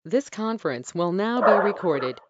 This conference will now be recorded.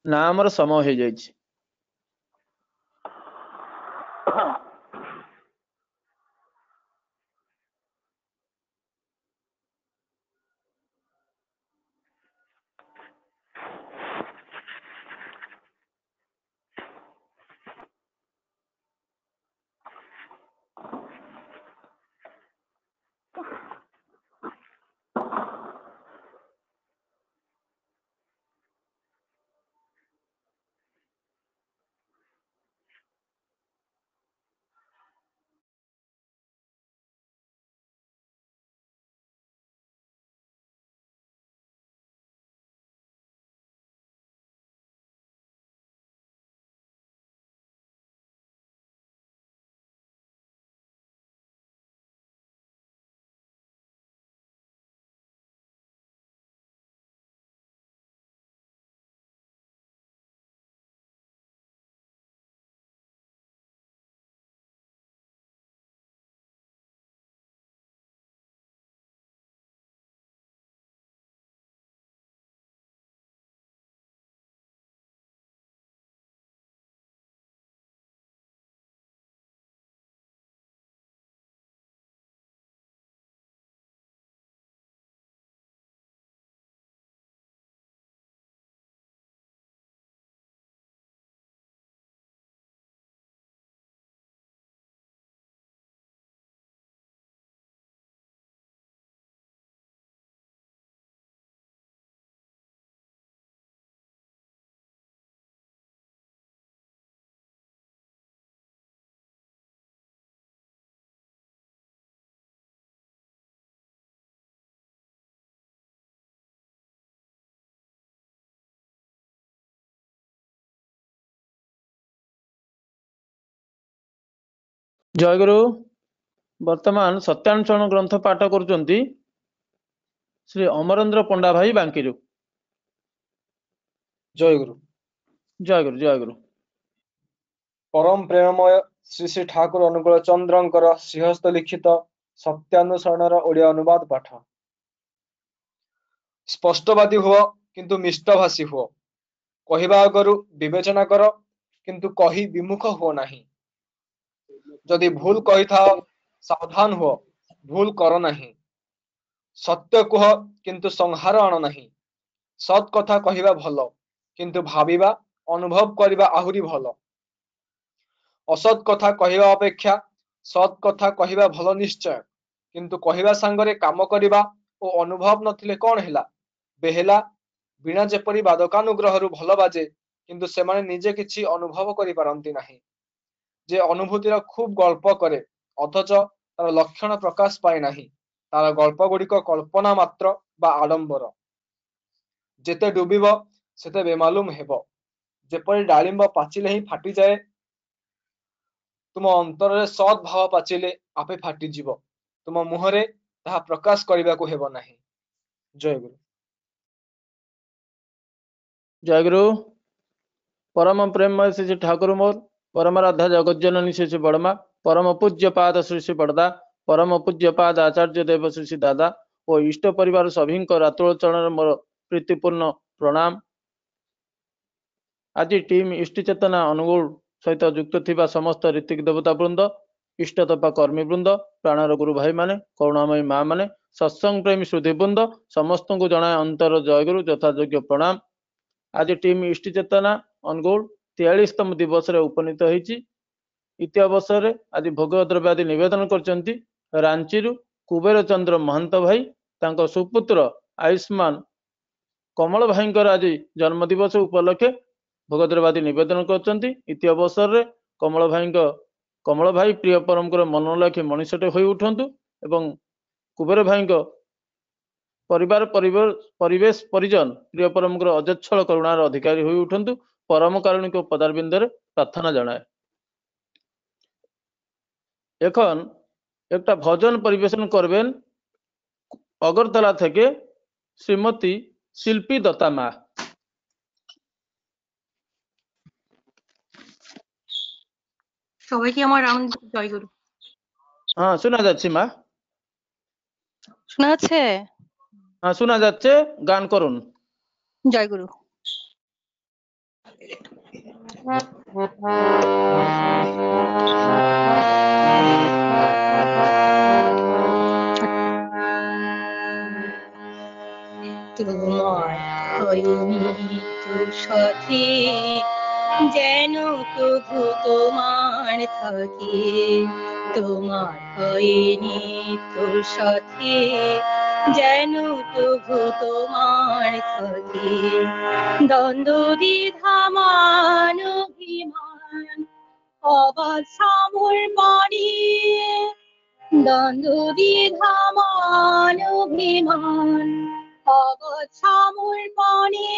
ନା ଆମର ସମୟ ହେଇଯାଇଛି। ଜୟଗୁରୁ। ବର୍ତ୍ତମାନ ସତ୍ୟାନ୍ୱେଷଣ ଗ୍ରନ୍ଥ ପାଠ କରୁଛନ୍ତି ଶ୍ରୀ ଅମରେନ୍ଦ୍ର ପଣ୍ଡା ଭାଇ ବାଙ୍କିରୁ। ଜୟଗୁରୁ। ଜୟଗୁରୁ ଜୟଗୁରୁ। ପରମ ପ୍ରେମମୟ ଶ୍ରୀ ଶ୍ରୀ ଠାକୁର ଅନୁକୂଳ ଚନ୍ଦ୍ରଙ୍କର ଶ୍ରୀହସ୍ତ ଲିଖିତ ସତ୍ୟାନ୍ୱେଷଣର ଓଡ଼ିଆ ଅନୁବାଦ ପାଠ। ସ୍ପଷ୍ଟବାଦୀ ହୁଅ କିନ୍ତୁ ମିଷ୍ଟଭାଷୀ ହୁଅ। କହିବା ଆଗରୁ ବିବେଚନା କର କିନ୍ତୁ କହି ବିମୁଖ ହୁଅ ନାହିଁ। ଯଦି ଭୁଲ କହିଥାଅ ସାବଧାନ ହୁଅ, ଭୁଲ କର ନାହିଁ। ସତ୍ୟ କୁହ କିନ୍ତୁ ସଂହାର ଆଣ ନାହିଁ। ସତ୍ କଥା କହିବା ଭଲ, କିନ୍ତୁ ଭାବିବା ଅନୁଭବ କରିବା ଆହୁରି ଭଲ। ଅସତ୍ କଥା କହିବା ଅପେକ୍ଷା ସତ୍ କଥା କହିବା ଭଲ ନିଶ୍ଚୟ, କିନ୍ତୁ କହିବା ସାଙ୍ଗରେ କାମ କରିବା ଓ ଅନୁଭବ ନଥିଲେ କଣ ହେଲା? ବେହେଲା ବୀଣା ଯେପରି ବାଦକାନୁଗ୍ରହରୁ ଭଲ ବାଜେ, କିନ୍ତୁ ସେମାନେ ନିଜେ କିଛି ଅନୁଭବ କରିପାରନ୍ତି ନାହିଁ। ଯେ ଅନୁଭୂତିର ଖୁବ୍ ଗଳ୍ପ କରେ ଅଥଚ ତାର ଲକ୍ଷଣ ପ୍ରକାଶ ପାଏ ନାହିଁ, ତାର ଗଳ୍ପ ଗୁଡ଼ିକ କଳ୍ପନା ମାତ୍ର ବା ଆଡମ୍ବର। ଯେତେ ଡୁବିବ ସେତେ ବେମାଲୁମ ହେବ। ଯେପରି ଡାଳିମ୍ବ ପାଚିଲେ ହିଁ ଫାଟିଯାଏ, ତୁମ ଅନ୍ତରରେ ସତ୍ ଭାବ ପାଚିଲେ ଆପେ ଫାଟିଯିବ। ତୁମ ମୁହଁରେ ତାହା ପ୍ରକାଶ କରିବାକୁ ହେବ ନାହିଁ। ଜୟଗୁରୁ। ଜୟଗୁରୁ। परम प्रेममय श्री श्री ठाकुर मोर, परम राधा जगज्जननी श्री श्री बड़मा, परम पूज्य पाद श्री श्री बड़दा, परम पूज्य पाद आचार्य देव श्री श्री दादा और इष्ट परिवार सभी रातोल चरण मोर प्रीतिपूर्ण प्रणाम। आज टीम इष्ट चेतना अनुगुल सहित युक्त थिबा समस्त ऋतिक देवता वृंद, इष्टतपा कर्मी वृंद, प्राणर गुरु भाई माने, करुणामयी माँ माने, सत्संग प्रेमी श्रुति वृंद समस्त को जनाए अंतर जयगुरु यथायोग्य प्रणाम। आज टीम इष्ट चेतना अनुगुल 43तम दिवस रे उपनीत होईची। इति अवसर रे आज भोग द्रव्य आदि निवेदन करचंती रांची रु कुबेर चंद्र महंत भाई, तांको सुपुत्र आयुष्मान कमल भाईंकर आज जन्म दिवस उपलक्षे भोग द्रव्य आदि निवेदन करचंती। इति अवसर रे कमल भाई प्रिय परमकर मनोलक्षी मनीषटे होई उठंतु एवं कुबेर भाईंको परिवार परिवेश परिजन प्रिय परमकर अजच्छल करुणार अधिकारी होई उठंतु। परम कारुणिक पदारबिंदरे प्रार्थना जनाए। এখন একটা ভজন পরিবেশন করবেন अगरतला থেকে শ্রীমতী শিল্পী দত্তা মা। সবাইকে আমার আনন্দিত জয়গুরু। হ্যাঁ শোনা যাচ্ছে মা। শোনা যাচ্ছে? হ্যাঁ শোনা যাচ্ছে, গান করুন। জয়গুরু। তোমার হয়নি তো সাথে যেন তবু তোমার থাকে, তোমার হয়নি তো সাথে যেন তবু তোমার থাকে। দ্বন্দ্ব দ্বিধামান অভিমান অবাধ সমর্পণে, দ্বন্দ্ব দ্বিধামান অভিমান অবাধ সমর্পণে,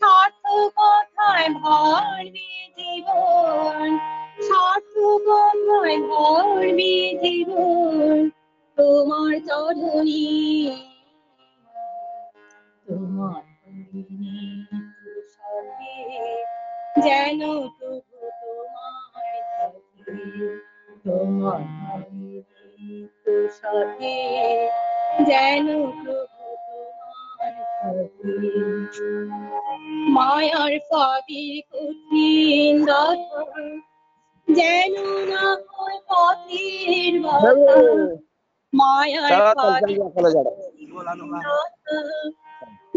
সার্থকতায় ভরবে জীবন, সার্থকতায় ভরবে জীবন তোমার চরণে। তোমার সাথে যেন তবু তোমার থাকে, তোমার সাথে যেন তবু তোমার থাকে। মায়ার ফাঁদে কঠিন রাধা যেন না হয় পথের বাধা, মায়ার ফাঁদে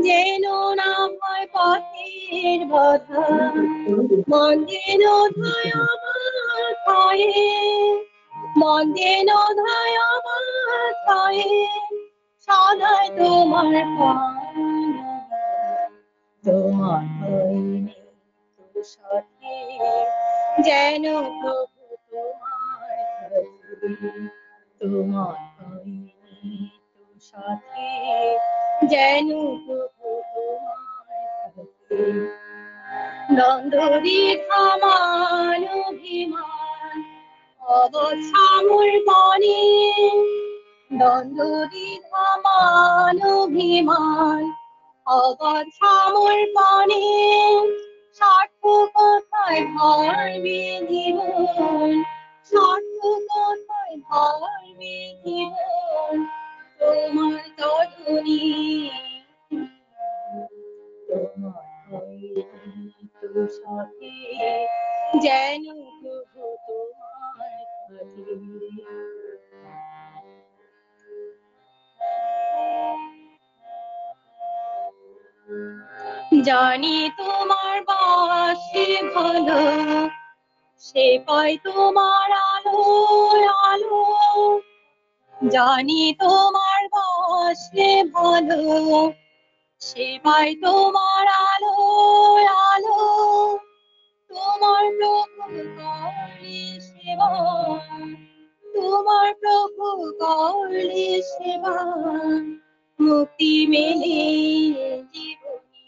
যেন না হয় পথের বাধা। মন যেন ধায় আমার পায়ে, মন যেন ধায় আমার পায়ে, সদাই তোমার পান। তোমার হয়নি তো সাথে যেন প্রভু তোমার থাকে, তোমার হয়নি তো সাথে যেন প্রভু তোমার থাকে। দ্বন্দ্ব দ্বিধামান অভিমান অবছামুর বনে দ্বন্দ্ব দ্বিধা মান অভিমান, অবছামুর বনে স্বার্থ কোথায় ধর্মে জীবন, স্বার্থ কোথায় ধর্মে জীবন, তোমার চরণে তোমার হইনি তুষারে যেন প্রভু তোমার কাছে। জানি তোমার বাসে ভালো, সে পাই তোমার আলো আলো, জানি তোমার বাসে ভালো, সে পাই তোমার আলো আলো, তোমার প্রভু করলে সেবা, তোমার প্রভু করলে সেবা, মুক্তি মেলে জীবনে,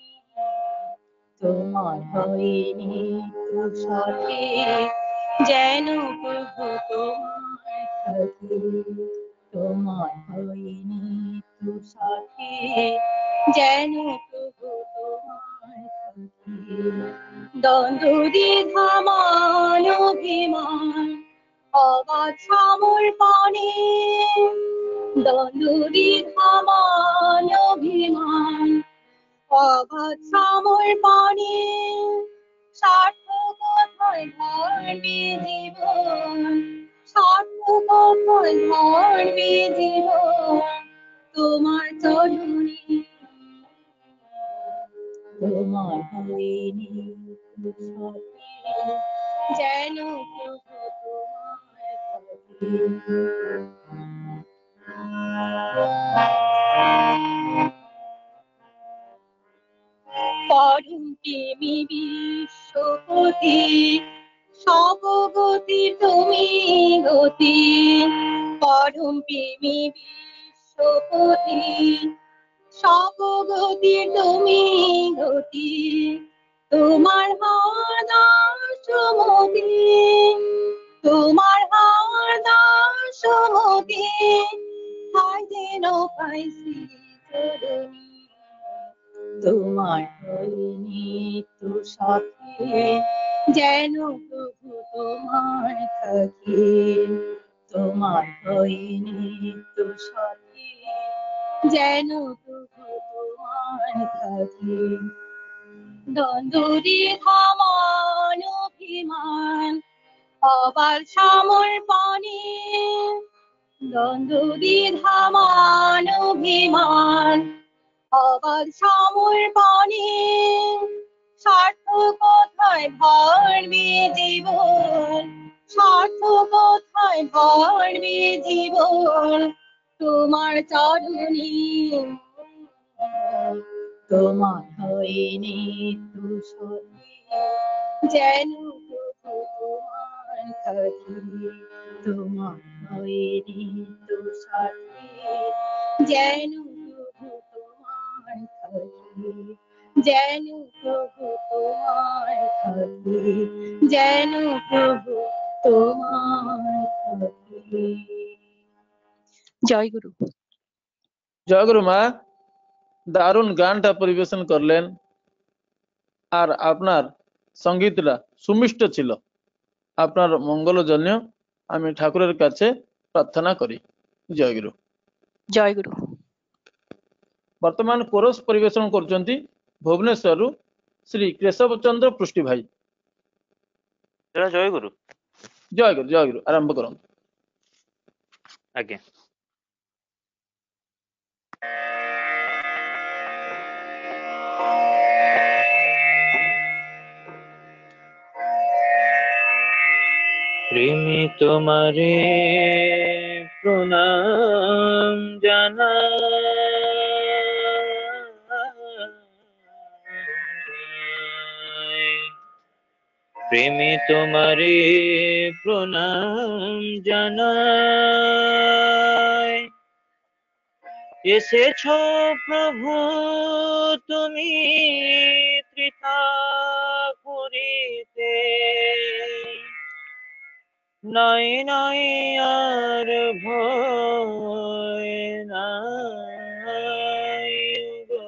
তোমার হয়নি তুষারে যেন প্রভু তোমার কাছে, তোমার হয়নি তুষারে যেন প্রভু তোমার কাছে। দ্বন্দ্ব দ্বিধা মান অভিমান, অবছামুর বনে দ্বন্দ্ব দ্বিধা মান অভিমান, অবছামুর বনে স্বার্থ কোথায় ধর্মে জীবন, স্বার্থ কোথায় ধর্মে জীবন, তোমার চরণে তোমার হয়নি তুষারে যেন প্রভু তোমার পরম প্রেমী বিশ্বপতি, সবগতি তুমি গতি, পরম প্রেমী বিশ্বপতি, সবগতি তুমি গতি, তোমার হাওয়ার দাসমতি, তোমার হাওয়ার দাসমতি, হায় যেন পাইছি চরণী, তোমার হয়নি তুষারে যেন প্রভু তোমার কাছে, তোমার হয়নি তুষারে যেন প্রভু তোমার কাছে। দ্বন্দ্ব দ্বিধা মান অভিমান, অবছামুর বনে দ্বন্দ্ব দ্বিধা মান অভিমান, অবছামুর বনে স্বার্থ কোথায় ধর্মে জীবন, স্বার্থ কোথায় ধর্মে জীবন, তোমার চরণে তোমার হয়নি তুষারে যেন প্রভু তোমার কাছে, তোমার হয়নি তুষারে যেন প্রভু তোমার কাছে, যেন প্রভু তোমার কাছে, যেন প্রভু তোমার কাছে। জয় গুরু। জয় গুরু মা, দারুণ গানটা পরিবেশন করলেন, আর আপনার সঙ্গীতটা সুমিষ্ট ছিল। আপনার মঙ্গলের জন্য আমি ঠাকুরের কাছে প্রার্থনা করি। জয় গুরু। জয় গুরু। বর্তমান কোরস পরিবেশন করছেন ভুবনেশ্বরু শ্রী কেশব চন্দ্র পୃଷ୍ଟି ভাই। ଜୟ ଗୁରୁ। ଜୟ ଗୁରୁ, ଜୟ ଗୁରୁ। ଆରମ୍ଭ କରନ୍ତୁ। ଆଜ୍ଞା। প্রেমী তোমারে প্রণাম জানাই, প্রেমী তোমারে প্রণাম জানাই, এসেছো প্রভু তুমি ত্রিতা পুরীতে, নাই নাই আর ভয় নাই গো,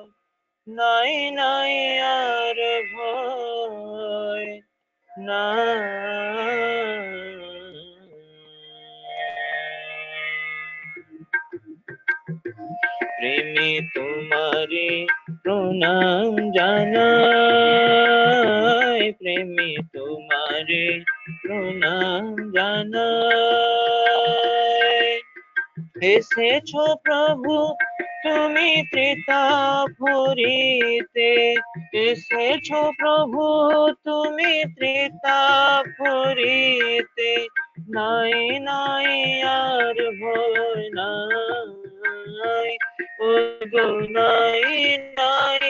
নাই নাই আর ভয় প্রেমী তোমারে প্রণাম জানাই, প্রেমী তোমারে প্রণাম জানাই। এসেছো প্রভু তুমি ত্রিতাপ হরিতে, এসেছো প্রভু তুমি ত্রিতাপ হরিতে, নাই নাই আর ভয় নাই, ও গো নাই নাই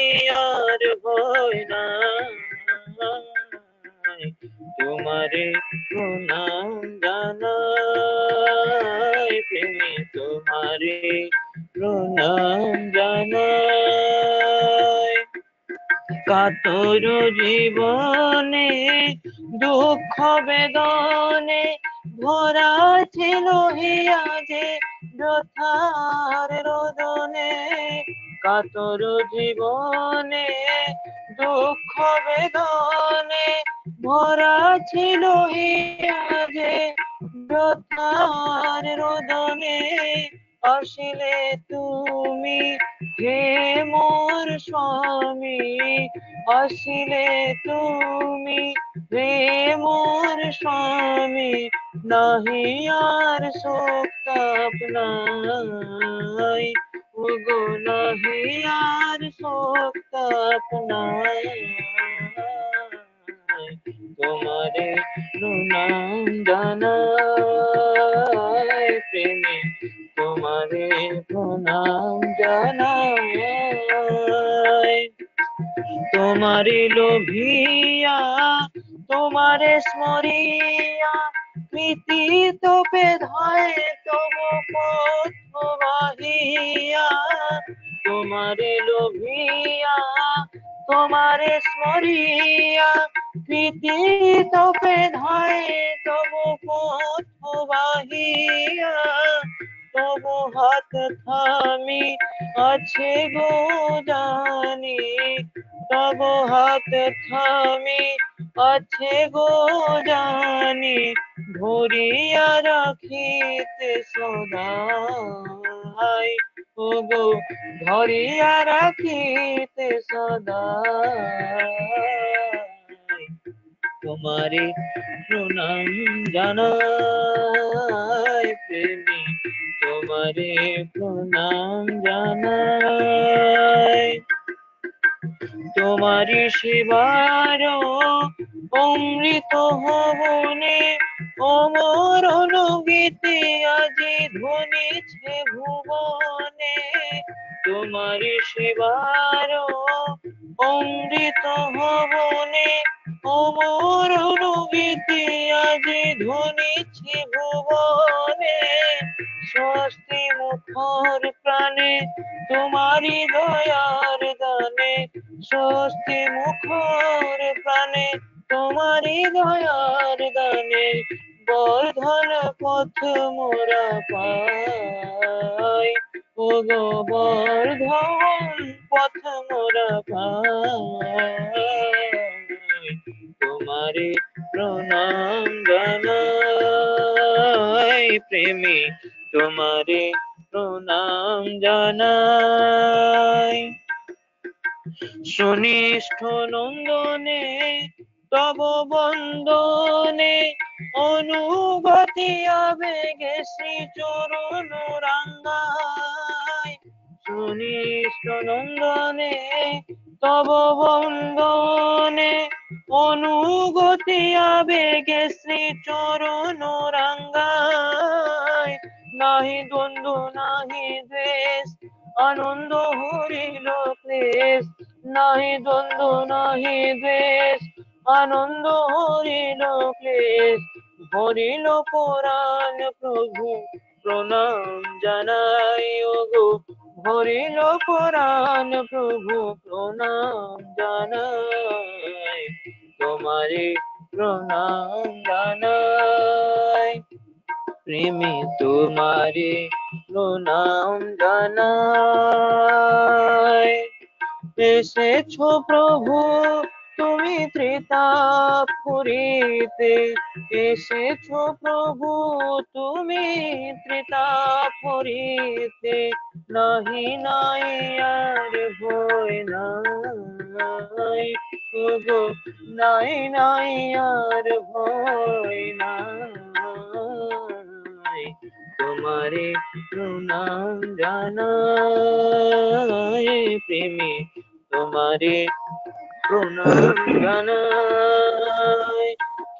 আর ভয় নাই, তোমারে প্রণাম জানাই, প্রেমী তোমারে প্রণাম জানাই। কাতর জীবনে দুঃখ বেদনে ভরা ছিল হিয়া যে ব্যথার রোদনে, কাতর জীবনে দুঃখ বেদনে ভরা ছিল হিয়া যে ব্যথার রোদনে, আসিলে তুমি হে মোর স্বামী, আসিলে তুমি হে মোর স্বামী, নাহি আর শোক তাপ নাই, ওগো নাহি আর শোক তাপ নাই, তোমারে প্রণাম জানাই, প্রেমী তোমারে প্রণাম জানাই। তোমারে লোভিয়া তোমারে স্মরিয়া প্রীতি তোপে ধায় তবু পথ বাহিয়া, তোমারে লোভিয়া তোমারে স্মরিয়া প্রীতি তোপে ধায় তবু পথ বাহিয়া, তবু হাত থামি আছে গো জানি, তবু হাত থামি আছে গো জানি, ধরিয়া রাখিতে সদাই, ও গো ধরিয়া রাখিতে সদাই, তোমারে প্রণাম জানাই, প্রেমী তোমারে প্রণাম জানাই। তোমারি সেবার অমৃত হবনে অমর অনুগীতি আজি ধ্বনিছে ভুবনে, তোমারি সেবার অমৃত হবনে অমর অনুগীতি আজি ধ্বনিছে ভুবনে, স্বস্তি মুখর প্রাণে তোমারি দয়ার দানে, স্বস্তি মুখর প্রাণে তোমারি দয়ার দানে, বর্ধন পথ মোরা পাই, ও গো বর্ধন পথ মোরা পাই, তোমারে প্রণাম জানাই, প্রেমী তোমারে প্রণাম জানাই। সুনিষ্ঠ নন্দনে তব বন্দনে অনুগতি আবেগে শ্রী চরণ রাঙ্গাই, সুনিষ্ঠ নন্দনে তব বন্দনে অনুগতি আবেগে শ্রী চরণ রাঙ্গাই, নাহি দ্বন্দ্ব নাহি দ্বেষ আনন্দ হরিল ক্লেশ, নাহি দ্বন্দ্ব নাহি দ্বেষ আনন্দ হরিল ক্লেশ, হরিল পুরাণ প্রভু প্রণাম জানাই, ওগো হরিল পুরাণ প্রভু প্রণাম জানাই, তোমারে প্রণাম জানাই প্রেমী তোমারে প্রণাম জানাই এসেছো প্রভু তুমি ত্রিতাপ করিতে এসেছো প্রভু তুমি ত্রিতাপ করিতে নাহি নাই আর ভয় নাই ওগো নাই নাই আর ভয় নাই তোমারে প্রণাম জানাই প্রেমী তোমারে প্রণাম জানাই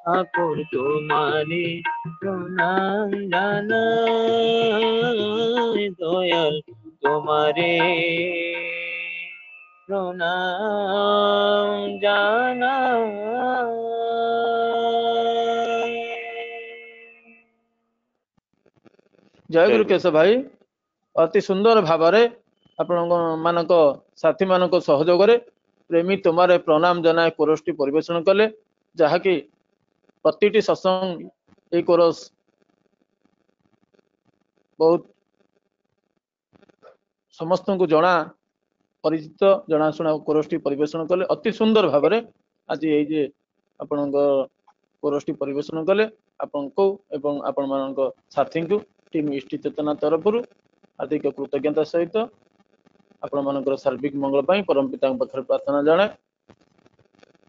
ঠাকুর তোমারে প্রণাম জানাই দয়াল তোমারে প্রণাম জানাই। ଜୟ ଗୁରୁ କେଶ ଭାଇ ଅତି ସୁନ୍ଦର ଭାବରେ ଆପଣଙ୍କ ମାନଙ୍କ ସାଥୀ ମାନଙ୍କ ସହଯୋଗରେ ପ୍ରେମୀ ତୁମାରେ ପ୍ରଣାମ ଜଣାଇ କୋରସଟି ପରିବେଷଣ କଲେ, ଯାହାକି ପ୍ରତିଟି ସତ୍ସଙ୍ଗ ଏହି କୋରସ ବହୁତ ସମସ୍ତଙ୍କୁ ଜଣା ପରିଚିତ ଜଣାଶୁଣା କୋରସଟି ପରିବେଷଣ କଲେ ଅତି ସୁନ୍ଦର ଭାବରେ। ଆଜି ଏଇ ଯେ ଆପଣଙ୍କ କୋରସଟି ପରିବେଷଣ କଲେ ଆପଣଙ୍କୁ ଏବଂ ଆପଣମାନଙ୍କ ସାଥୀଙ୍କୁ ଟିମ୍ ଇଷ୍ଟି ଚେତନା ତରଫରୁ ଅଧିକ କୃତଜ୍ଞତା ସହିତ ଆପଣମାନଙ୍କର ସାର୍ବିକ ମଙ୍ଗଳ ପାଇଁ ପରମ ପିତାଙ୍କ ପାଖରେ ପ୍ରାର୍ଥନା ଜଣାଏ।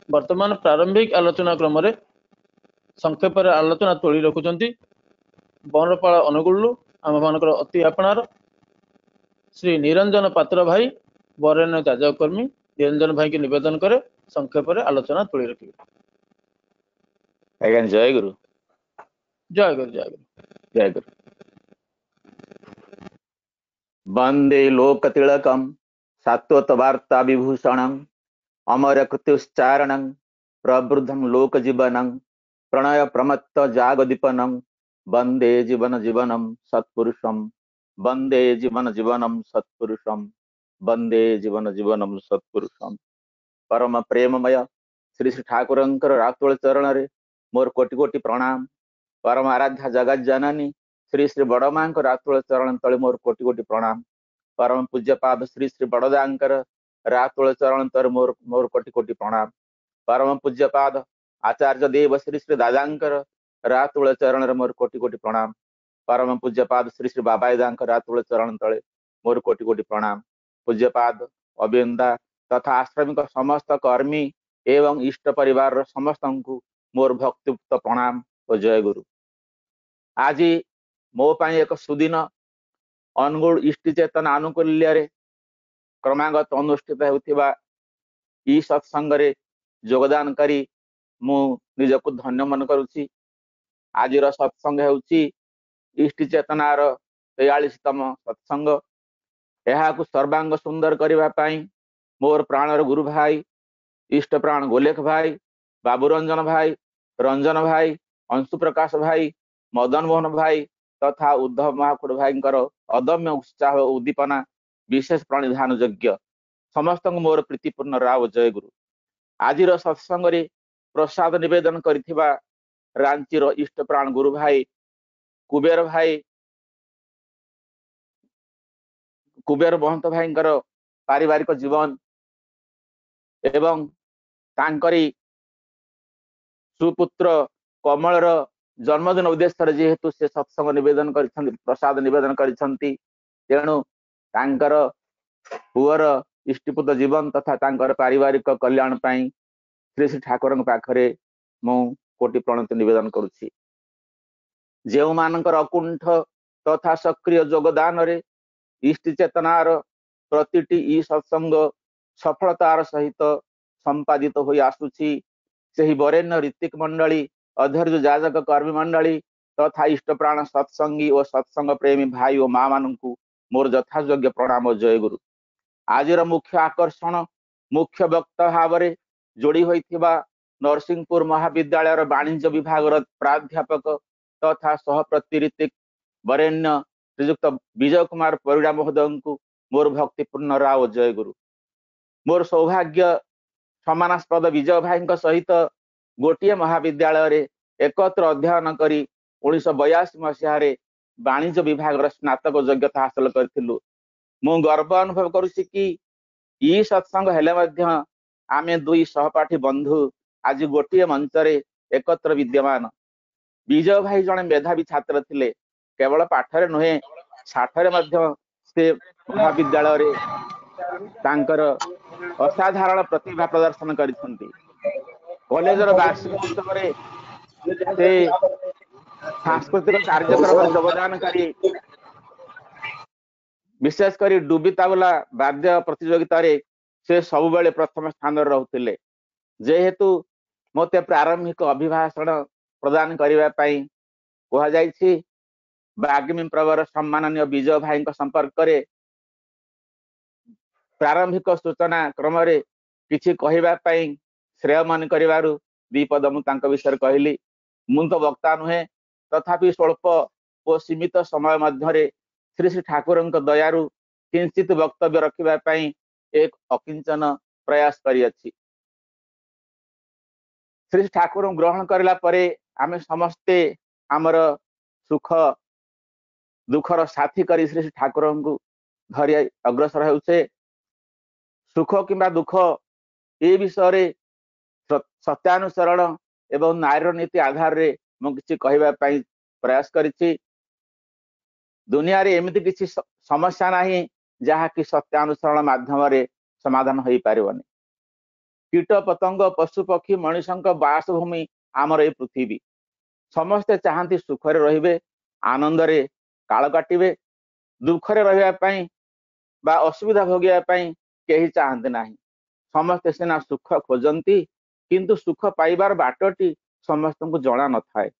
ବର୍ତ୍ତମାନ ପ୍ରାରମ୍ଭିକ ଆଲୋଚନା କ୍ରମରେ ସଂକ୍ଷେପରେ ଆଲୋଚନା ତୋଳି ରଖୁଛନ୍ତି ବନରପାଳ ଅନୁଗୁଳରୁ ଆମମାନଙ୍କର ଅତି ଆପଣାର ଶ୍ରୀ ନିରଞ୍ଜନ ପାତ୍ର ଭାଇ, ବରେଣ୍ୟ ଯାଜକ କର୍ମୀ। ନିରଞ୍ଜନ ଭାଇକି ନିବେଦନ କରେ ସଂକ୍ଷେପରେ ଆଲୋଚନା ତୋଳି ରଖିବେ। ଆଜ୍ଞା ଜୟ ଗୁରୁ। ଜୟ ଗୁରୁ ଜୟ ଗୁରୁ ଜୟ ଗୁରୁ। वंदे लोकतिलकं सात्वतवार्ता विभूषणं अमर कृत्युच्चारणं प्रवृद्धं लोकजीवनं प्रणय प्रमत्त जागदीपनं वंदे जीवन जीवनं सत्पुरुषं वंदे जीवन जीवनं सत्पुरुषं वंदे जीवन जीवनं सत्पुरुषं। परम प्रेममय श्री श्री ठाकुरंकर रातोल चरण रे मोर कोटि कोटि प्रणाम। परम आराध्या जगत जननी श्री श्री बड़मां रातोल चरण तले मोर कोटि कोटि प्रणाम। परम पूज्यपाद श्री श्री बड़दांकर रातोल चरण तर मोर मोर कोटि कोटि प्रणाम। परम पूज्यपाद आचार्य देव श्री श्री दादांकर रातोल चरण रे मोर कोटि कोटि प्रणाम। परम पूज्यपाद श्री श्री बाबाईदांकर रातोल चरण तले मोर कोटि कोटि प्रणाम। पूज्यपाद अभियंता तथा आश्रमिक समस्त कर्मी एवं इष्ट परिवार समस्त मोर भक्तियुक्त प्रणाम और जय गुरु। आज मो पाई एक सुदिन अनुगुण इष्टि चेतन आनुकूल्य क्रमागत अनुष्ठित होता ई सत्संग योगदान करी मु निजको धन्य मन करुछि। आज सत्संग होउछि इष्टि चेतनार 43तम सत्संग। यह सर्वांग सुंदर करने पाई मोर प्राणर गुरु भाई इष्ट प्राण गोलेख भाई, बाबू रंजन भाई, रंजन भाई, अंशु प्रकाश भाई, मदन मोहन भाई तथा उद्धव महाकुड़ भाई अदम्य उत्साह उद्दीपना विशेष प्रणिधान योग्य समस्त मोर प्रीतिपूर्ण राव जय गुरु। आज सत्संग प्रसाद निवेदन करिथिबा रांची इष्ट प्राण गुरु भाई कुबेर महंत भाई पारिवारिक जीवन एवं तांकरी सुपुत्र कमलर जन्मदिन उद्देश्य जेहेतु से सत्संग निवेदन प्रसाद निवेदन तेणु तांकर पुअर इष्टिपुत जीवन तथा तांकर पारिवारिक कल्याण पाई श्री श्री ठाकुर पाखरे मु कोटि प्रणति निवेदन करुछि। जेउ मानकर अकुंठ तथा सक्रिय योगदान रे इष्टि चेतनार प्रतिटी ई सत्संग सफलतार सहित संपादित होई आसुछि। सही वरेण्य ऋतिक मंडली अधैर्य जाजक कर्मी मंडली तथा इष्ट प्राण सत्संगी और सत्संग प्रेमी भाई और माँ मानू मोर यथायोग्य प्रणाम और जय गुरु। आज मुख्य आकर्षण मुख्य वक्ता भाव में जोड़ी होइथिबा नरसिंहपुर महाविद्यालय वाणिज्य विभाग प्राध्यापक तथा सहप्रति ऋतिक वरेण्य श्रीजुक्त विजय कुमार परिड़ा महोदय को मोर भक्तिपूर्ण राव जय गुरु। मोर सौभाग्य सम्मानास्पद विजय भाई सहित गोटे महाविद्यालय रे एकत्र अध्ययन करी 1982 मसीह वाणिज्य विभाग स्नातक योग्यता हासिल करूँ। मु गर्व अनुभव करुछि कि ई सत्संग हेले मध्य आमे दुई सहपाठी बंधु आज गोटे मंच रे एकत्र विद्यमान। विजय भाई जने मेधावी छात्र थिले, केवल पाठरे नुहे साठरे मध्य से महाविद्यालय रे तांकर असाधारण प्रतिभा प्रदर्शन करिसंती। कॉलेजर वार्षिक उत्सव रे से सांस्कृतिक कार्यक्रम योगदान करी विशेष करी डुबी ताबला वाद्य प्रतियोगिता रे से सब बेले प्रथम स्थान रहउथिले। जेहेतु मते प्रारंभिक अभिभाषण प्रदान करिवा पई कहा जायछि, बाग्मी प्रवर सम्माननीय विजय भाई संपर्क रे प्रारंभिक सूचना क्रम रे किछि कहिबा पई श्रेय मन करिवारु दी पद मु तांक विषय कहली। मु तो वक्ता नुहे, तथापि स्वल्प और सीमित समय मध्य श्री श्री ठाकुर दयारु किंचित वक्तव्य रखिबा पई एक अकिंचन प्रयास करियछि। श्री ठाकुर ग्रहण करला परे आमे समस्ते आमर सुख दुखर साथी करी श्री ठाकुर को धरि अग्रसर हेउछे। सुख किंबा दुख ए विषय रे सत्यानुसरण एवं नायर नीति आधार रे मु किछि कहिबा पई प्रयास करिछि। दुनिया रे एमिति किछि समस्या नाही जहा कि सत्यानुसरण माध्यम रे समाधान होई पारिबनी। कीट पतंग पशु पक्षी मनुष्यक बासभूमि आमर ए पृथ्वी। समस्ते चाहती सुखरे रहिबे, आनंद रे काल काटिबे। दुखरे रहिबा पई बा असुविधा भोगिया पई केही चाहते नाही। समस्ते सिना सुख खोजंती, किंतु सुख पाइबार बाटटी समस्त को जणा न थाए।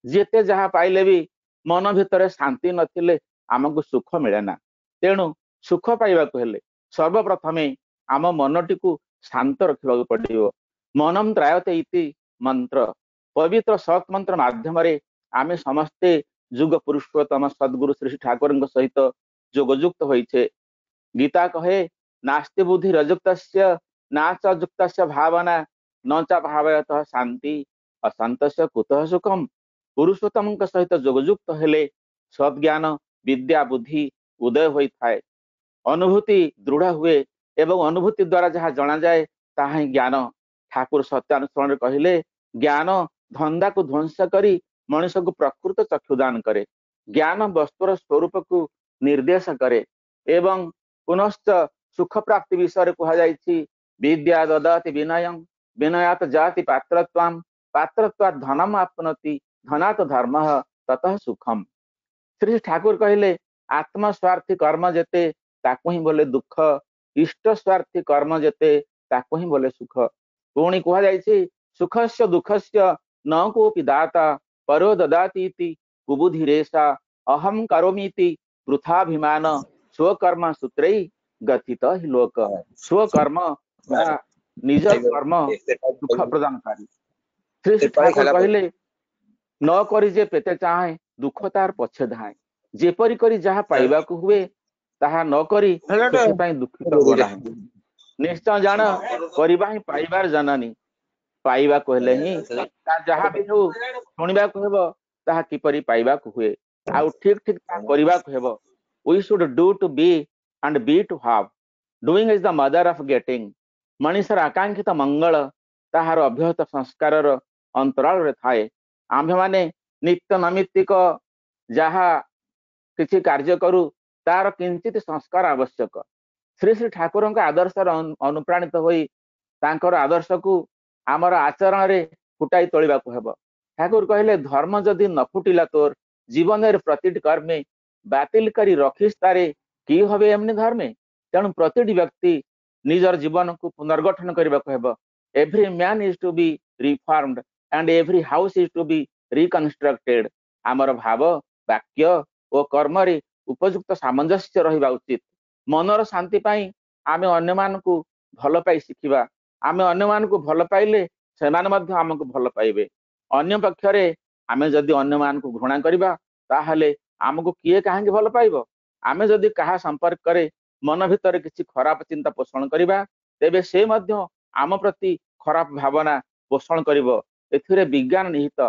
जेते जहा पाइले भी मन भितर शांति नथिले आमको सुख मिले ना। तेणु सुख पाइबा को हेले सर्वप्रथमे आम मनटी को शांत रखा पड़ो। मनम त्रायते इति मंत्र, पवित्र सत मंत्र माध्यम रे आमे समस्ते जुग पुरुषोत्तम सद्गुरु श्री ठाकुर सहित जोगयुक्त होइछे। गीता कहे, नास्ति बुद्धि रजुक्तस्य ना च युक्तस्य भावना न च भावयतः शांति अशांतस्य कुतः सुखम। पुरुषोत्तम सहित जोगयुक्त हेले सद्ज्ञान विद्या बुद्धि उदय होई थाए, अनुभूति दृढ़ हुए एवं अनुभूति द्वारा जहाँ जना जाए ताहा ही ज्ञान। ठाकुर सत्यानुसरण कहले, ज्ञान धंदा को ध्वंस करी मनुष्य को प्रकृत चक्षुदान करे। ज्ञान वस्तुर स्वरूप को निर्देश करे एवं पुनश्च सुख प्राप्ति विषय कहा जायछि, विद्या ददाति विनयं विनयात जाति पात्रत्वं पात्रत्वात् धनम आपनोति धनात् धर्मः ततः सुखम। श्री ठाकुर कहले, आत्मस्वार्थी कर्म जेते ताकू ही बोले दुख, इष्ट स्वार्थी कर्म जेते ताकू ही बोले सुख। पुणी कहा जायछि, सुखस्य दुखस्य न कोपि दाता परो ददाति इति कुबुधिरेषा अहम करोमीति वृथाभिमान स्वकर्म सूत्रै गतित हि लोक। स्वकर्म निज कर्म दुख प्रदानकारी। श्री ठाकुर कहले, न करी जे पेते चाहे दुख तार पछे धाए। जेपरि करी जहा पाइबा को हुए ताहा न करी सेति पई दुखित हो नाही। निश्चय जान करिबा ही पाइबार जननी। पाइबा को हेले ही ता जहा भी हो सुनिबा को हेबो ताहा किपरि पाइबा को हुए आ ठीक ठीक ता करिबा को हेबो। We should do to be and be to have. Doing is the mother of getting. मनुष्यर आकांक्षित मंगल ताहार अभ्यस्त संस्कार अंतराल रे थाए। आम्भे माने नित्य नैमित्तिक जहा किछि कार्य करू तार किंचित संस्कार आवश्यक। श्री श्री ठाकुर आदर्श अनुप्राणित होई तांकर आदर्श को आमर आचरण रे फुटाई तोलिबा को हेबो। ठाकुर कहले, धर्म जदि न फुटिला तोर जीवन रे प्रतिटी कर्मे बातिल करी रखिस तारे की हबे एमनी धर्मे। तेणु प्रतिटी व्यक्ति निजर जीवन को पुनर्गठन करबा को हेबो। Every man is to be reformed and every house is to be reconstructed. आमर भाव वाक्य और कर्म रे उपयुक्त सामंजस्य रहिबा उचित। मनर शांति पाई आमे अन्य मान को भल पाई शिखिबा। आमे अन्य मान को भल पाइले सेमान मध्य हमको भल पाइबे। अन्य पक्षरे आमे जदि अन्य मान को घृणा करिबा ताहले हमको किए काहे भल पाइबो। आमे जदि कहा संपर्क करे मन भितर किछि खराब चिंता पोषण करिबा तेबे से मध्य आम प्रति खराब भावना पोषण करिबो। ଏଥିରେ ବିଜ୍ଞାନ ନିହିତ।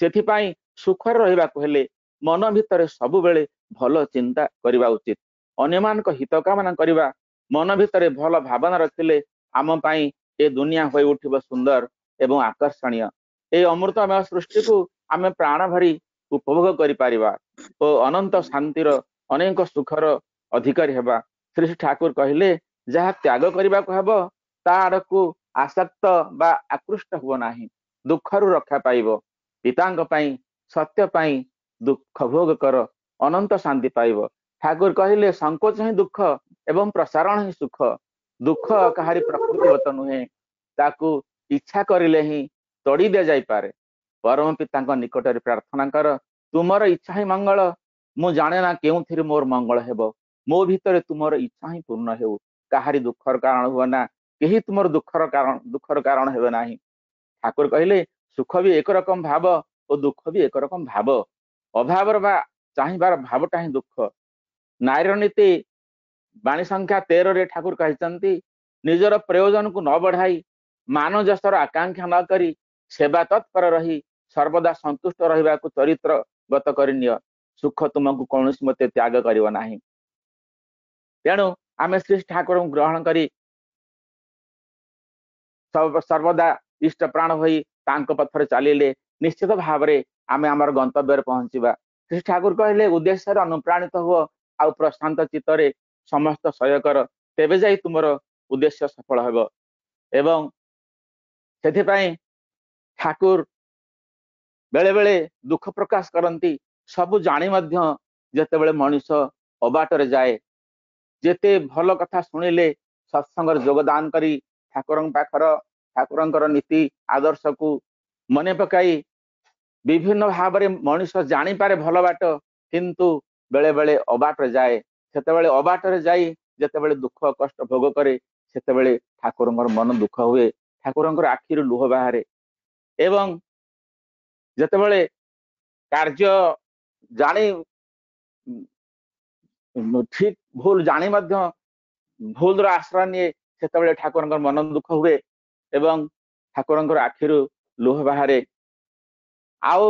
ସେଥିପାଇଁ ସୁଖରେ ରହିବାକୁ ହେଲେ ମନ ଭିତରେ ସବୁବେଳେ ଭଲ ଚିନ୍ତା କରିବା ଉଚିତ, ଅନ୍ୟମାନଙ୍କ ହିତ କାମନା କରିବା, ମନ ଭିତରେ ଭଲ ଭାବନା ରଖିଲେ ଆମ ପାଇଁ ଏ ଦୁନିଆ ହୋଇ ଉଠିବ ସୁନ୍ଦର ଏବଂ ଆକର୍ଷଣୀୟ। এই ଅମୃତମୟ ସୃଷ୍ଟିକୁ ଆମେ ପ୍ରାଣ ଭରି ଉପଭୋଗ କରିପାରିବା ଓ ଅନନ୍ତ ଶାନ୍ତିର ଅନେକ ସୁଖର ଅଧିକାରୀ ହେବା। ଶ୍ରୀ ଠାକୁର କହିଲେ, ଯାହା ତ୍ୟାଗ କରିବାକୁ ହେବ ତା ଆଡ଼କୁ ଆସକ୍ତ ବା ଆକୃଷ୍ଟ ହୁଅ ନାହିଁ, ଦୁଃଖରୁ ରକ୍ଷା ପାଇବ। ପିତାଙ୍କ ପାଇଁ, ସତ୍ୟ ପାଇଁ ଦୁଃଖ ଭୋଗ କର, ଅନନ୍ତ ଶାନ୍ତି ପାଇବ। ଠାକୁର କହିଲେ, ସଂକୋଚ ହିଁ ଦୁଃଖ ଏବଂ ପ୍ରସାରଣ ହିଁ ସୁଖ। ଦୁଃଖ କାହାରି ପ୍ରକୃତିଗତ ନୁହେଁ, ତାକୁ ଇଚ୍ଛା କରିଲେ ହିଁ ତୋଡ଼ି ଦିଆଯାଇପାରେ। ପରମ ପିତାଙ୍କ ନିକଟରେ ପ୍ରାର୍ଥନା କର, ତୁମର ଇଚ୍ଛା ହିଁ ମଙ୍ଗଳ। ମୁଁ ଜାଣେ ନା କେଉଁଥିରେ ମୋର ମଙ୍ଗଳ ହେବ। ମୋ ଭିତରେ ତୁମର ଇଚ୍ଛା ହିଁ ପୂର୍ଣ୍ଣ ହେଉ। କାହାରି ଦୁଃଖର କାରଣ ହୁଅ ନା, କେହି ତୁମର ଦୁଃଖର କାରଣ ହେବେ ନାହିଁ। ଠାକୁର କହିଲେ, ସୁଖ ବି ଏକ ରକମ ଭାବ ଓ ଦୁଃଖ ବି ଏକ ରକମ ଭାବ। ଅଭାବର ବା ଚାହିଁବାର ଭାବଟା ହିଁ ଦୁଃଖ। ନାରୀର ନୀତି ବାଣୀ ସଂଖ୍ୟା 13ରେ ଠାକୁର କହିଛନ୍ତି, ନିଜର ପ୍ରୟୋଜନକୁ ନ ବଢାଇ, ମାନ ଯଶର ଆକାଂକ୍ଷା ନ କରି, ସେବା ତତ୍ପର ରହି ସର୍ବଦା ସନ୍ତୁଷ୍ଟ ରହିବାକୁ ଚରିତ୍ରଗତ କରିନିଅ। ସୁଖ ତୁମକୁ କୌଣସି ମତେ ତ୍ୟାଗ କରିବ ନାହିଁ। ତେଣୁ ଆମେ ଶ୍ରୀ ଠାକୁରଙ୍କୁ ଗ୍ରହଣ କରି ସର୍ବଦା ଇଷ୍ଟ ପ୍ରାଣ ହୋଇ ତାଙ୍କ ପଥରେ ଚାଲିଲେ ନିଶ୍ଚିତ ଭାବରେ ଆମେ ଆମର ଗନ୍ତବ୍ୟରେ ପହଞ୍ଚିବା। ଶ୍ରୀ ଠାକୁର କହିଲେ, ଉଦ୍ଦେଶ୍ୟରେ ଅନୁପ୍ରାଣିତ ହୁଅ ଆଉ ପ୍ରଶାନ୍ତ ଚିତ୍ତରେ ସମସ୍ତ ସହ୍ୟ କର, ତେବେ ଯାଇ ତୁମର ଉଦ୍ଦେଶ୍ୟ ସଫଳ ହେବ। ଏବଂ ସେଥିପାଇଁ ଠାକୁର ବେଳେ ବେଳେ ଦୁଃଖ ପ୍ରକାଶ କରନ୍ତି। ସବୁ ଜାଣି ମଧ୍ୟ ଯେତେବେଳେ ମଣିଷ ଅବାଟରେ ଯାଏ, ଯେତେ ଭଲ କଥା ଶୁଣିଲେ ସତ୍ସଙ୍ଗରେ ଯୋଗଦାନ କରି ଠାକୁରଙ୍କର ନୀତି ଆଦର୍ଶକୁ ମନେ ପକାଇ ବିଭିନ୍ନ ଭାବରେ ମଣିଷ ଜାଣିପାରେ ଭଲ ବାଟ, କିନ୍ତୁ ବେଳେ ବେଳେ ଅବାଟରେ ଯାଏ। ସେତେବେଳେ ଅବାଟରେ ଯାଇ ଯେତେବେଳେ ଦୁଃଖ କଷ୍ଟ ଭୋଗ କରେ, ସେତେବେଳେ ଠାକୁରଙ୍କର ମନ ଦୁଃଖ ହୁଏ, ଠାକୁରଙ୍କର ଆଖିରୁ ଲୁହ ବାହାରେ। ଏବଂ ଯେତେବେଳେ କାର୍ଯ୍ୟ ଜାଣି ଠିକ ଭୁଲ ଜାଣି ମଧ୍ୟ ଭୁଲର ଆଶ୍ରୟ ନିଏ, ସେତେବେଳେ ଠାକୁରଙ୍କର ମନ ଦୁଃଖ ହୁଏ ଏବଂ ଠାକୁରଙ୍କର ଆଖିରୁ ଲୁହ ବାହାରେ। ଆଉ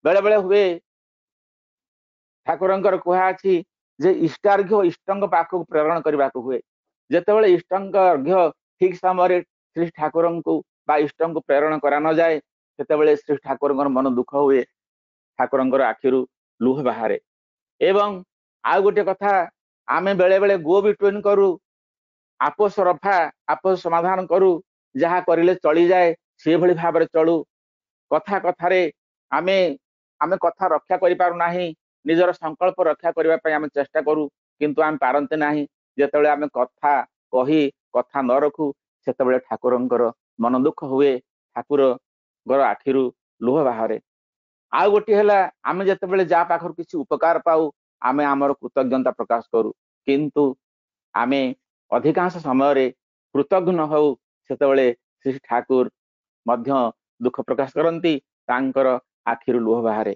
ବେଳେ ବେଳେ ହୁଏ, ଠାକୁରଙ୍କର କୁହାଅଛି ଯେ ଇଷ୍ଟାର୍ଘ୍ୟ ଇଷ୍ଟଙ୍କ ପାଖକୁ ପ୍ରେରଣ କରିବାକୁ ହୁଏ। ଯେତେବେଳେ ଇଷ୍ଟଙ୍କ ଅର୍ଘ୍ୟ ଠିକ ସମୟରେ ଶ୍ରୀ ଠାକୁରଙ୍କୁ ବା ଇଷ୍ଟଙ୍କୁ ପ୍ରେରଣ କରା ନଯାଏ, ସେତେବେଳେ ଶ୍ରୀ ଠାକୁରଙ୍କର ମନ ଦୁଃଖ ହୁଏ, ଠାକୁରଙ୍କର ଆଖିରୁ ଲୁହ ବାହାରେ। ଏବଂ ଆଉ ଗୋଟେ କଥା, ଆମେ ବେଳେ ବେଳେ ଗୋ ବିଟୁଇନ୍ କରୁ, ଆପୋଷ ରଫା ଆପୋଷ ସମାଧାନ କରୁ, ଯାହା କରିଲେ ଚଳିଯାଏ ସେଭଳି ଭାବରେ ଚଳୁ। କଥାରେ ଆମେ କଥା ରକ୍ଷା କରିପାରୁନାହିଁ, ନିଜର ସଂକଳ୍ପ ରକ୍ଷା କରିବା ପାଇଁ ଆମେ ଚେଷ୍ଟା କରୁ, କିନ୍ତୁ ଆମେ ପାରନ୍ତି ନାହିଁ। ଯେତେବେଳେ ଆମେ କଥା କହି କଥା ନ ରଖୁ, ସେତେବେଳେ ଠାକୁରଙ୍କର ମନ ଦୁଃଖ ହୁଏ, ଠାକୁରଙ୍କର ଆଖିରୁ ଲୁହ ବାହାରେ। ଆଉ ଗୋଟିଏ ହେଲା, ଆମେ ଯେତେବେଳେ ଯାହା ପାଖରୁ କିଛି ଉପକାର ପାଉ, ଆମେ ଆମର କୃତଜ୍ଞତା ପ୍ରକାଶ କରୁ, କିନ୍ତୁ ଆମେ ଅଧିକାଂଶ ସମୟରେ କୃତଜ୍ଞ ନ ହଉ, ସେତେବେଳେ ଶ୍ରୀ ଠାକୁର ମଧ୍ୟ ଦୁଃଖ ପ୍ରକାଶ କରନ୍ତି, ତାଙ୍କର ଆଖିରୁ ଲୁହ ବାହାରେ।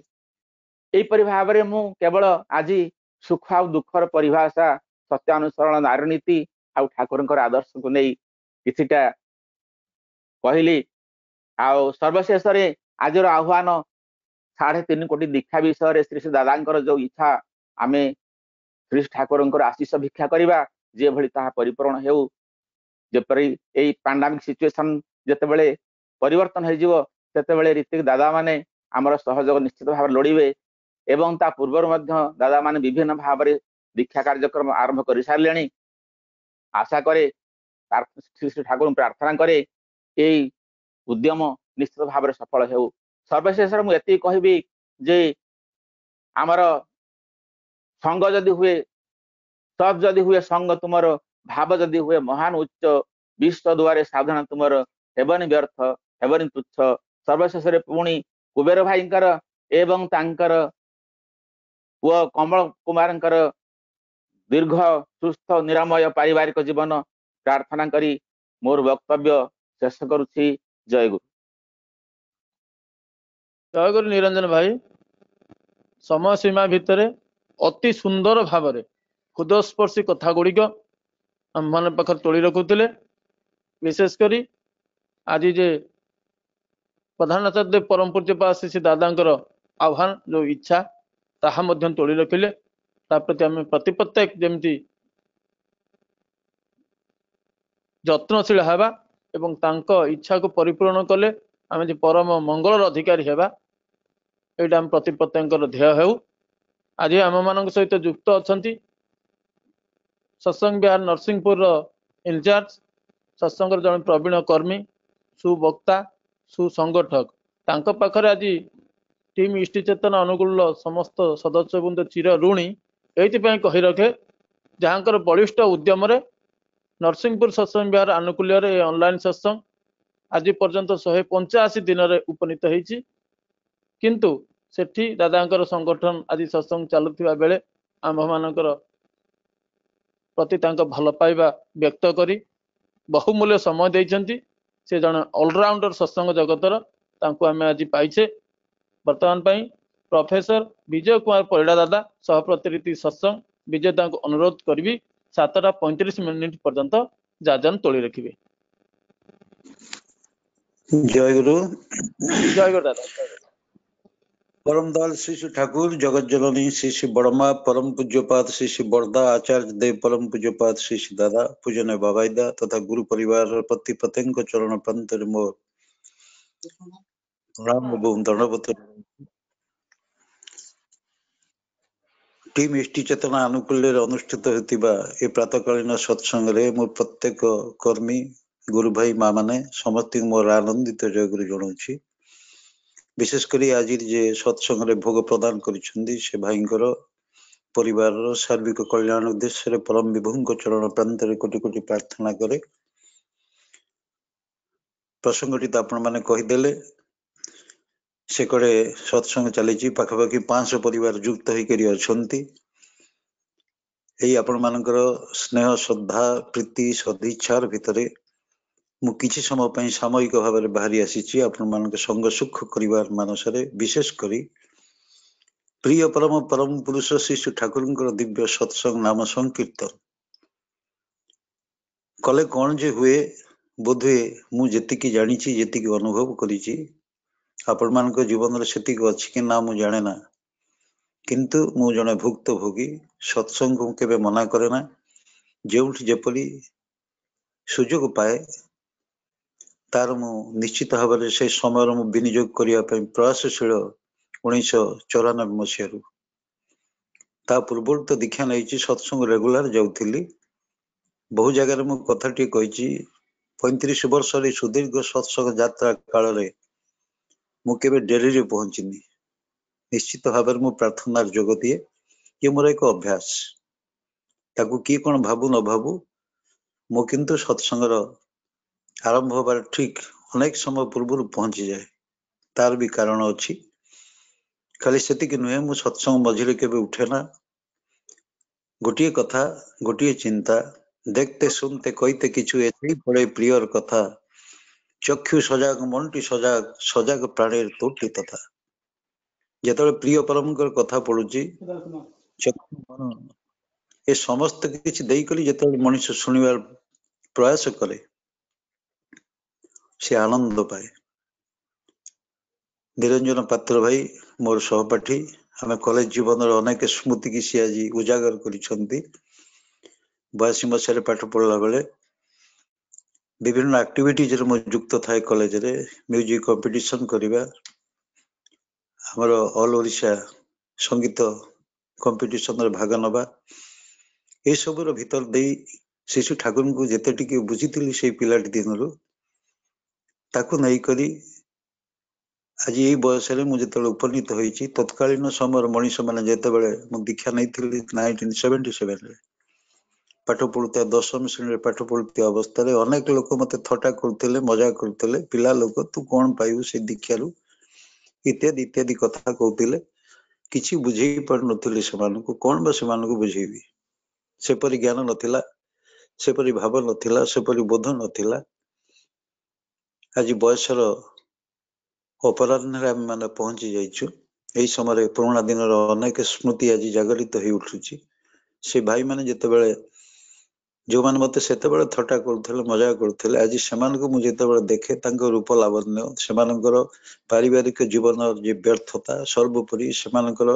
ଏହିପରି ଭାବରେ ମୁଁ କେବଳ ଆଜି ସୁଖ ଆଉ ଦୁଃଖର ପରିଭାଷା, ସତ୍ୟାନୁସରଣ, ନାରୀନୀତି ଆଉ ଠାକୁରଙ୍କର ଆଦର୍ଶକୁ ନେଇ କିଛିଟା କହିଲି। ଆଉ ସର୍ବଶେଷରେ ଆଜିର ଆହ୍ୱାନ, 3.5 କୋଟି ଦୀକ୍ଷା ବିଷୟରେ ଶ୍ରୀ ଶ୍ରୀ ଦାଦାଙ୍କର ଯୋଉ ଇଚ୍ଛା, ଆମେ ଶ୍ରୀ ଠାକୁରଙ୍କର ଆଶିଷ ଭିକ୍ଷା କରିବା, ଯେଭଳି ତାହା ପରିପୂରଣ ହେଉ। ଯେପରି ଏଇ ପାଣ୍ଡାମିକ ସିଚୁଏସନ ଯେତେବେଳେ ପରିବର୍ତ୍ତନ ହେଇଯିବ, ସେତେବେଳେ ରୀତିକ ଦାଦା ମାନେ ଆମର ସହଯୋଗ ନିଶ୍ଚିତ ଭାବରେ ଲୋଡ଼ିବେ। ଏବଂ ତା ପୂର୍ବରୁ ମଧ୍ୟ ଦାଦା ମାନେ ବିଭିନ୍ନ ଭାବରେ ଦୀକ୍ଷା କାର୍ଯ୍ୟକ୍ରମ ଆରମ୍ଭ କରିସାରିଲେଣି। ଆଶା କରେ, ଶ୍ରୀ ଶ୍ରୀ ଠାକୁରଙ୍କୁ ପ୍ରାର୍ଥନା କରେ, ଏଇ ଉଦ୍ୟମ ନିଶ୍ଚିତ ଭାବରେ ସଫଳ ହେଉ। ସର୍ବଶେଷରେ ମୁଁ ଏତିକି କହିବି ଯେ ଆମର ସଙ୍ଗ ଯଦି ହୁଏ, ସତ୍ ଯଦି ହୁଏ ସଙ୍ଗ ତୁମର, ଭାବ ଯଦି ହୁଏ ମହାନ ଉଚ୍ଚ, ବିଶ୍ୱ ଦୁଆରେ ସାଧନା ତୁମର ହେବନି ବ୍ୟର୍ଥ, ହେବନି ତୁଚ୍ଛ। ସର୍ବଶେଷରେ ପୁଣି କୁବେର ଭାଇଙ୍କର ଏବଂ ତାଙ୍କର ପୁଅ କମଳ କୁମାରଙ୍କର ଦୀର୍ଘ ସୁସ୍ଥ ନିରାମୟ ପାରିବାରିକ ଜୀବନ ପ୍ରାର୍ଥନା କରି ମୋର ବକ୍ତବ୍ୟ ଶେଷ କରୁଛି। ଜୟ ଗୁରୁ। ଜୟ ଗୁରୁ ନିରଞ୍ଜନ ଭାଇ, ସମୟ ସୀମା ଭିତରେ ଅତି ସୁନ୍ଦର ଭାବରେ ହୃଦୟସ୍ପର୍ଶୀ କଥା ଗୁଡ଼ିକ ଆମମାନଙ୍କ ପାଖରେ ତୋଳି ରଖୁଥିଲେ। ବିଶେଷ କରି ଆଜି ଯେ प्रधानाचार्य देव परम पूज्यपाद श्री श्री दादांकर आह्वान जो इच्छा ताहा मध्यम तोड़ी रखिले ता प्रति आम प्रतिपत्ति जमती ଯତ୍ନଶୀଳ ହେବା ଏବଂ ତାଙ୍କ ଇଚ୍ଛାକୁ ପରିପୂରଣ କଲେ ଆମେ ଯେ ପରମ ମଙ୍ଗଳର ଅଧିକାରୀ ହେବା ଏଇଟା ଆମ ପ୍ରତି ପ୍ରତ୍ୟେକଙ୍କର ଧ୍ୟେୟ ହେଉ। ଆଜି ଆମମାନଙ୍କ ସହିତ ଯୁକ୍ତ ଅଛନ୍ତି ସତ୍ସଙ୍ଗ ବିହାର ନରସିଂହପୁରର ଇନଚାର୍ଜ ସତ୍ସଙ୍ଗର ଜଣେ ପ୍ରବୀଣ କର୍ମୀ ସୁବକ୍ତା ସୁସଂଗଠକ ତାଙ୍କ ପାଖରେ ଆଜି ଟିମ୍ ଇଷ୍ଟି ଚେତନା ଅନୁକୂଳ ସମସ୍ତ ସଦସ୍ୟବୃନ୍ଦ ଚିର ଋଣୀ ଏଇଥିପାଇଁ କହି ରଖେ ଯାହାଙ୍କର ବଳିଷ୍ଠ ଉଦ୍ୟମରେ नरसिंहपुर सत्संग विहार आनुकूल्य ऑनलाइन सत्संग आज पर्यंत 185 दिन उपनीत होती किंतु सेठी दादांकर संगठन आज सत्संग चलुवा बेले आम मानकर प्रति भल पाइबा व्यक्त करी बहुमूल्य समय देइछंती से जन ऑलराउंडर सत्संग जगतर तांको आमे आज पाइछे। वर्तमान पई प्रोफेसर विजय कुमार परिड़ा दादा सहप्रतिनिधि सत्संग विजय दांको अनुरोध करबी 7:35 पर्यंत जाजन तोड़ी रखिए। जय गुरु दादा। परम दयाल श्री श्री ठाकुर जगत जननी श्री श्री बड़मा परम पूज्यपाद श्री श्री बड़दा आचार्य देव परम पूज्यपाद श्री श्री दादा पूजन बाबाईदा तथा गुरु परिवार प्रति प्रत्येक चरण प्रांत मोर प्रणाम एवं दंडवत। टीम इष्टि चेतना अनुकूल्य अनुष्ठित होतिबा ए प्रातकालीन सत्संग रे मो प्रत्येक कर्मी गुरु भाई माँ माने समस्त मोर आनंदित जय गुरु जनाऊँची। विशेषकर आज जे सत्संग रे भोग प्रदान करिसेंदी से भाईंकर परिवार सार्विक कल्याण उद्देश्य रे परम विभुଙ୍କ चरण प्रांत रे कोटि कोटि प्रार्थना करे। प्रसंगटी तो आपण माने कहिदेले से कड़े सत्संग चली पाखापाखि 500 परिवार युक्त होकर अच्छा आपण मानकर स्नेह श्रद्धा प्रीति सदिच्छार भितर मु किछि समय पई सामयिक भाव में बाहरी आसी आपण मानक संग सुख करिवार मानसरे विशेष करी प्रिय परम परम पुरुष श्री श्री ठाकुर दिव्य सत्संग नाम संकीर्तन कले कौन जे हुए बोधे मु जेतिकी जानी जेतिकी अनुभव करी आपण मान जीवन से अच्छी कि ना मु जाने ना किंतु मु जने भुक्तभोगी सत्संग को केबे मना करे ना जो जेपरी सुजोग पाए तार मु निश्चित भाव में से समय मु विनियोग करने प्रयासशील 1994 मसीह ता पूर्व तो दीक्षा नहीं सत्संग रेगुलर जाऊली बहु जगार मु कथाटी कही 35 वर्ष सुदीर्घ सत्संग यात्रा काल रे मु केबे डेरी रे पहुंचीनी निश्चित भाव में प्रार्थनार जोग दिए ये मोर एक अभ्यास ताकू किए कौन भावु न भावु मु किंतु सत्संगर आरंभ होबार ठीक अनेक समय पूर्व पहुंची जाए तार भी कारण अच्छी खाली सेतिक नुहे मु सत्संग मझिरे केबे उठे ना गोटे कथा गोटे चिंता देखते सुनते कहते किछु एथि बड़े प्रियर कथा चक्षु सजाग मनटी सजाग सजाग प्राणीर तोटी तथा जेतबे प्रिय परमकर कथा पड़ुची चक्षु मन ए समस्त किछि देई करी जेतबे मनुष्य सुनिबार प्रयास करे से आनंद पाए। निरंजन पात्र भाई मोर सहपाठी आम कॉलेज जीवन अनेक स्मृति की सी आज उजागर करिसेंती 82 मसीह पाठ पढ़ला बेले विभिन्न एक्टिविटीज रे मो युक्त थाए कॉलेज रे म्यूजिक कंपटीशन करिबा हमर ऑल ओडिशा संगीत कंपटीशन रे भाग नबा ए सबुर भीतर देई शिशु ठाकुर को जेते टिके बुझीतिली से पिलाटी दिनरु ताकू नहीं करी आज ये बयस मुझे उपनीत होती तत्कालीन समय मनीष मैंने जिते बड़े दीक्षा नहीं 1977 पाठ पढ़ुता 10वीं श्रेणी पाठ पढ़ुता अवस्था अनेक लोक मत थटा करते मजा करते पिला लोक तू कौन पाइबू से दीक्षारू इत्यादि इत्यादि कथा कहते किसी बुझे पार नी से कौन बा से बुझेबी सेपरी ज्ञान नथिला सेपरी भाव नथिला सेपरी बोध नथिला। आज बयसर अपराह्न मैंने पहुंची जाइछु यही समय पुराणा दिन अनेक स्मृति आज जागरित हो उठुची से भाई मैंने जिते बड़े जो मैंने मत सेतेबेले थट्टा करुले मजा करुले आज से मुझे जेतेबेले देखे तांको रूप लावण्य सेमानकर पारिवारिक जीवन जे व्यर्थता सर्वोपरि सेमानकर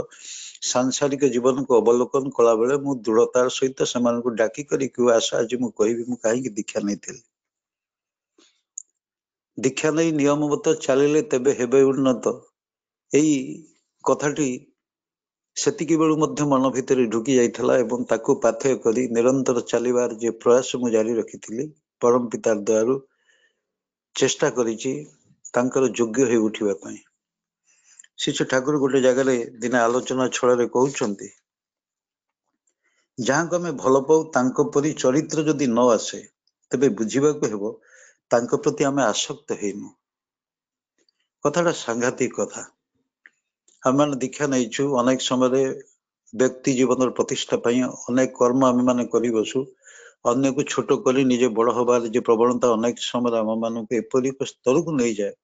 सांसारिक जीवन को अवलोकन कला बेले मु दृढ़तार सहित से डाकी करी आस आज मु कहबी मु कहीं दीक्षा नहीं थी दीक्षा नहीं नियम मत चलिले तेबे हेबे उन्नत यही कथाटी सेतिकी बेलू मध्य मन भितर ढुकी जाइथला एवं ताकू पाथेय करी निरंतर चलिबार जे प्रयास मु जारी रखिथिली परम पितार दयारु चेष्टा करिछि तांकर योग्य हे उठिबा पई शिशु ठाकुर गोटे जगह दिने आलोचना छଳରେ कहउछंती जहाँ को हमें भल पाऊ तांको परी चरित्र जदि न आसे तबे बुझिबा को हेबो तांको प्रति हमें आसक्त हेनु कथाटा सांघातिक कथा हम दीक्षा नहीं अनेक समय व्यक्ति जीवन प्रतिष्ठा पाई अनेक कर्म आम मैंने कर बसु अन्य को छोट कर निजे बड़ हबार जो प्रवणता अनेक समय आम मान एपरी एक स्तर को नहीं जाए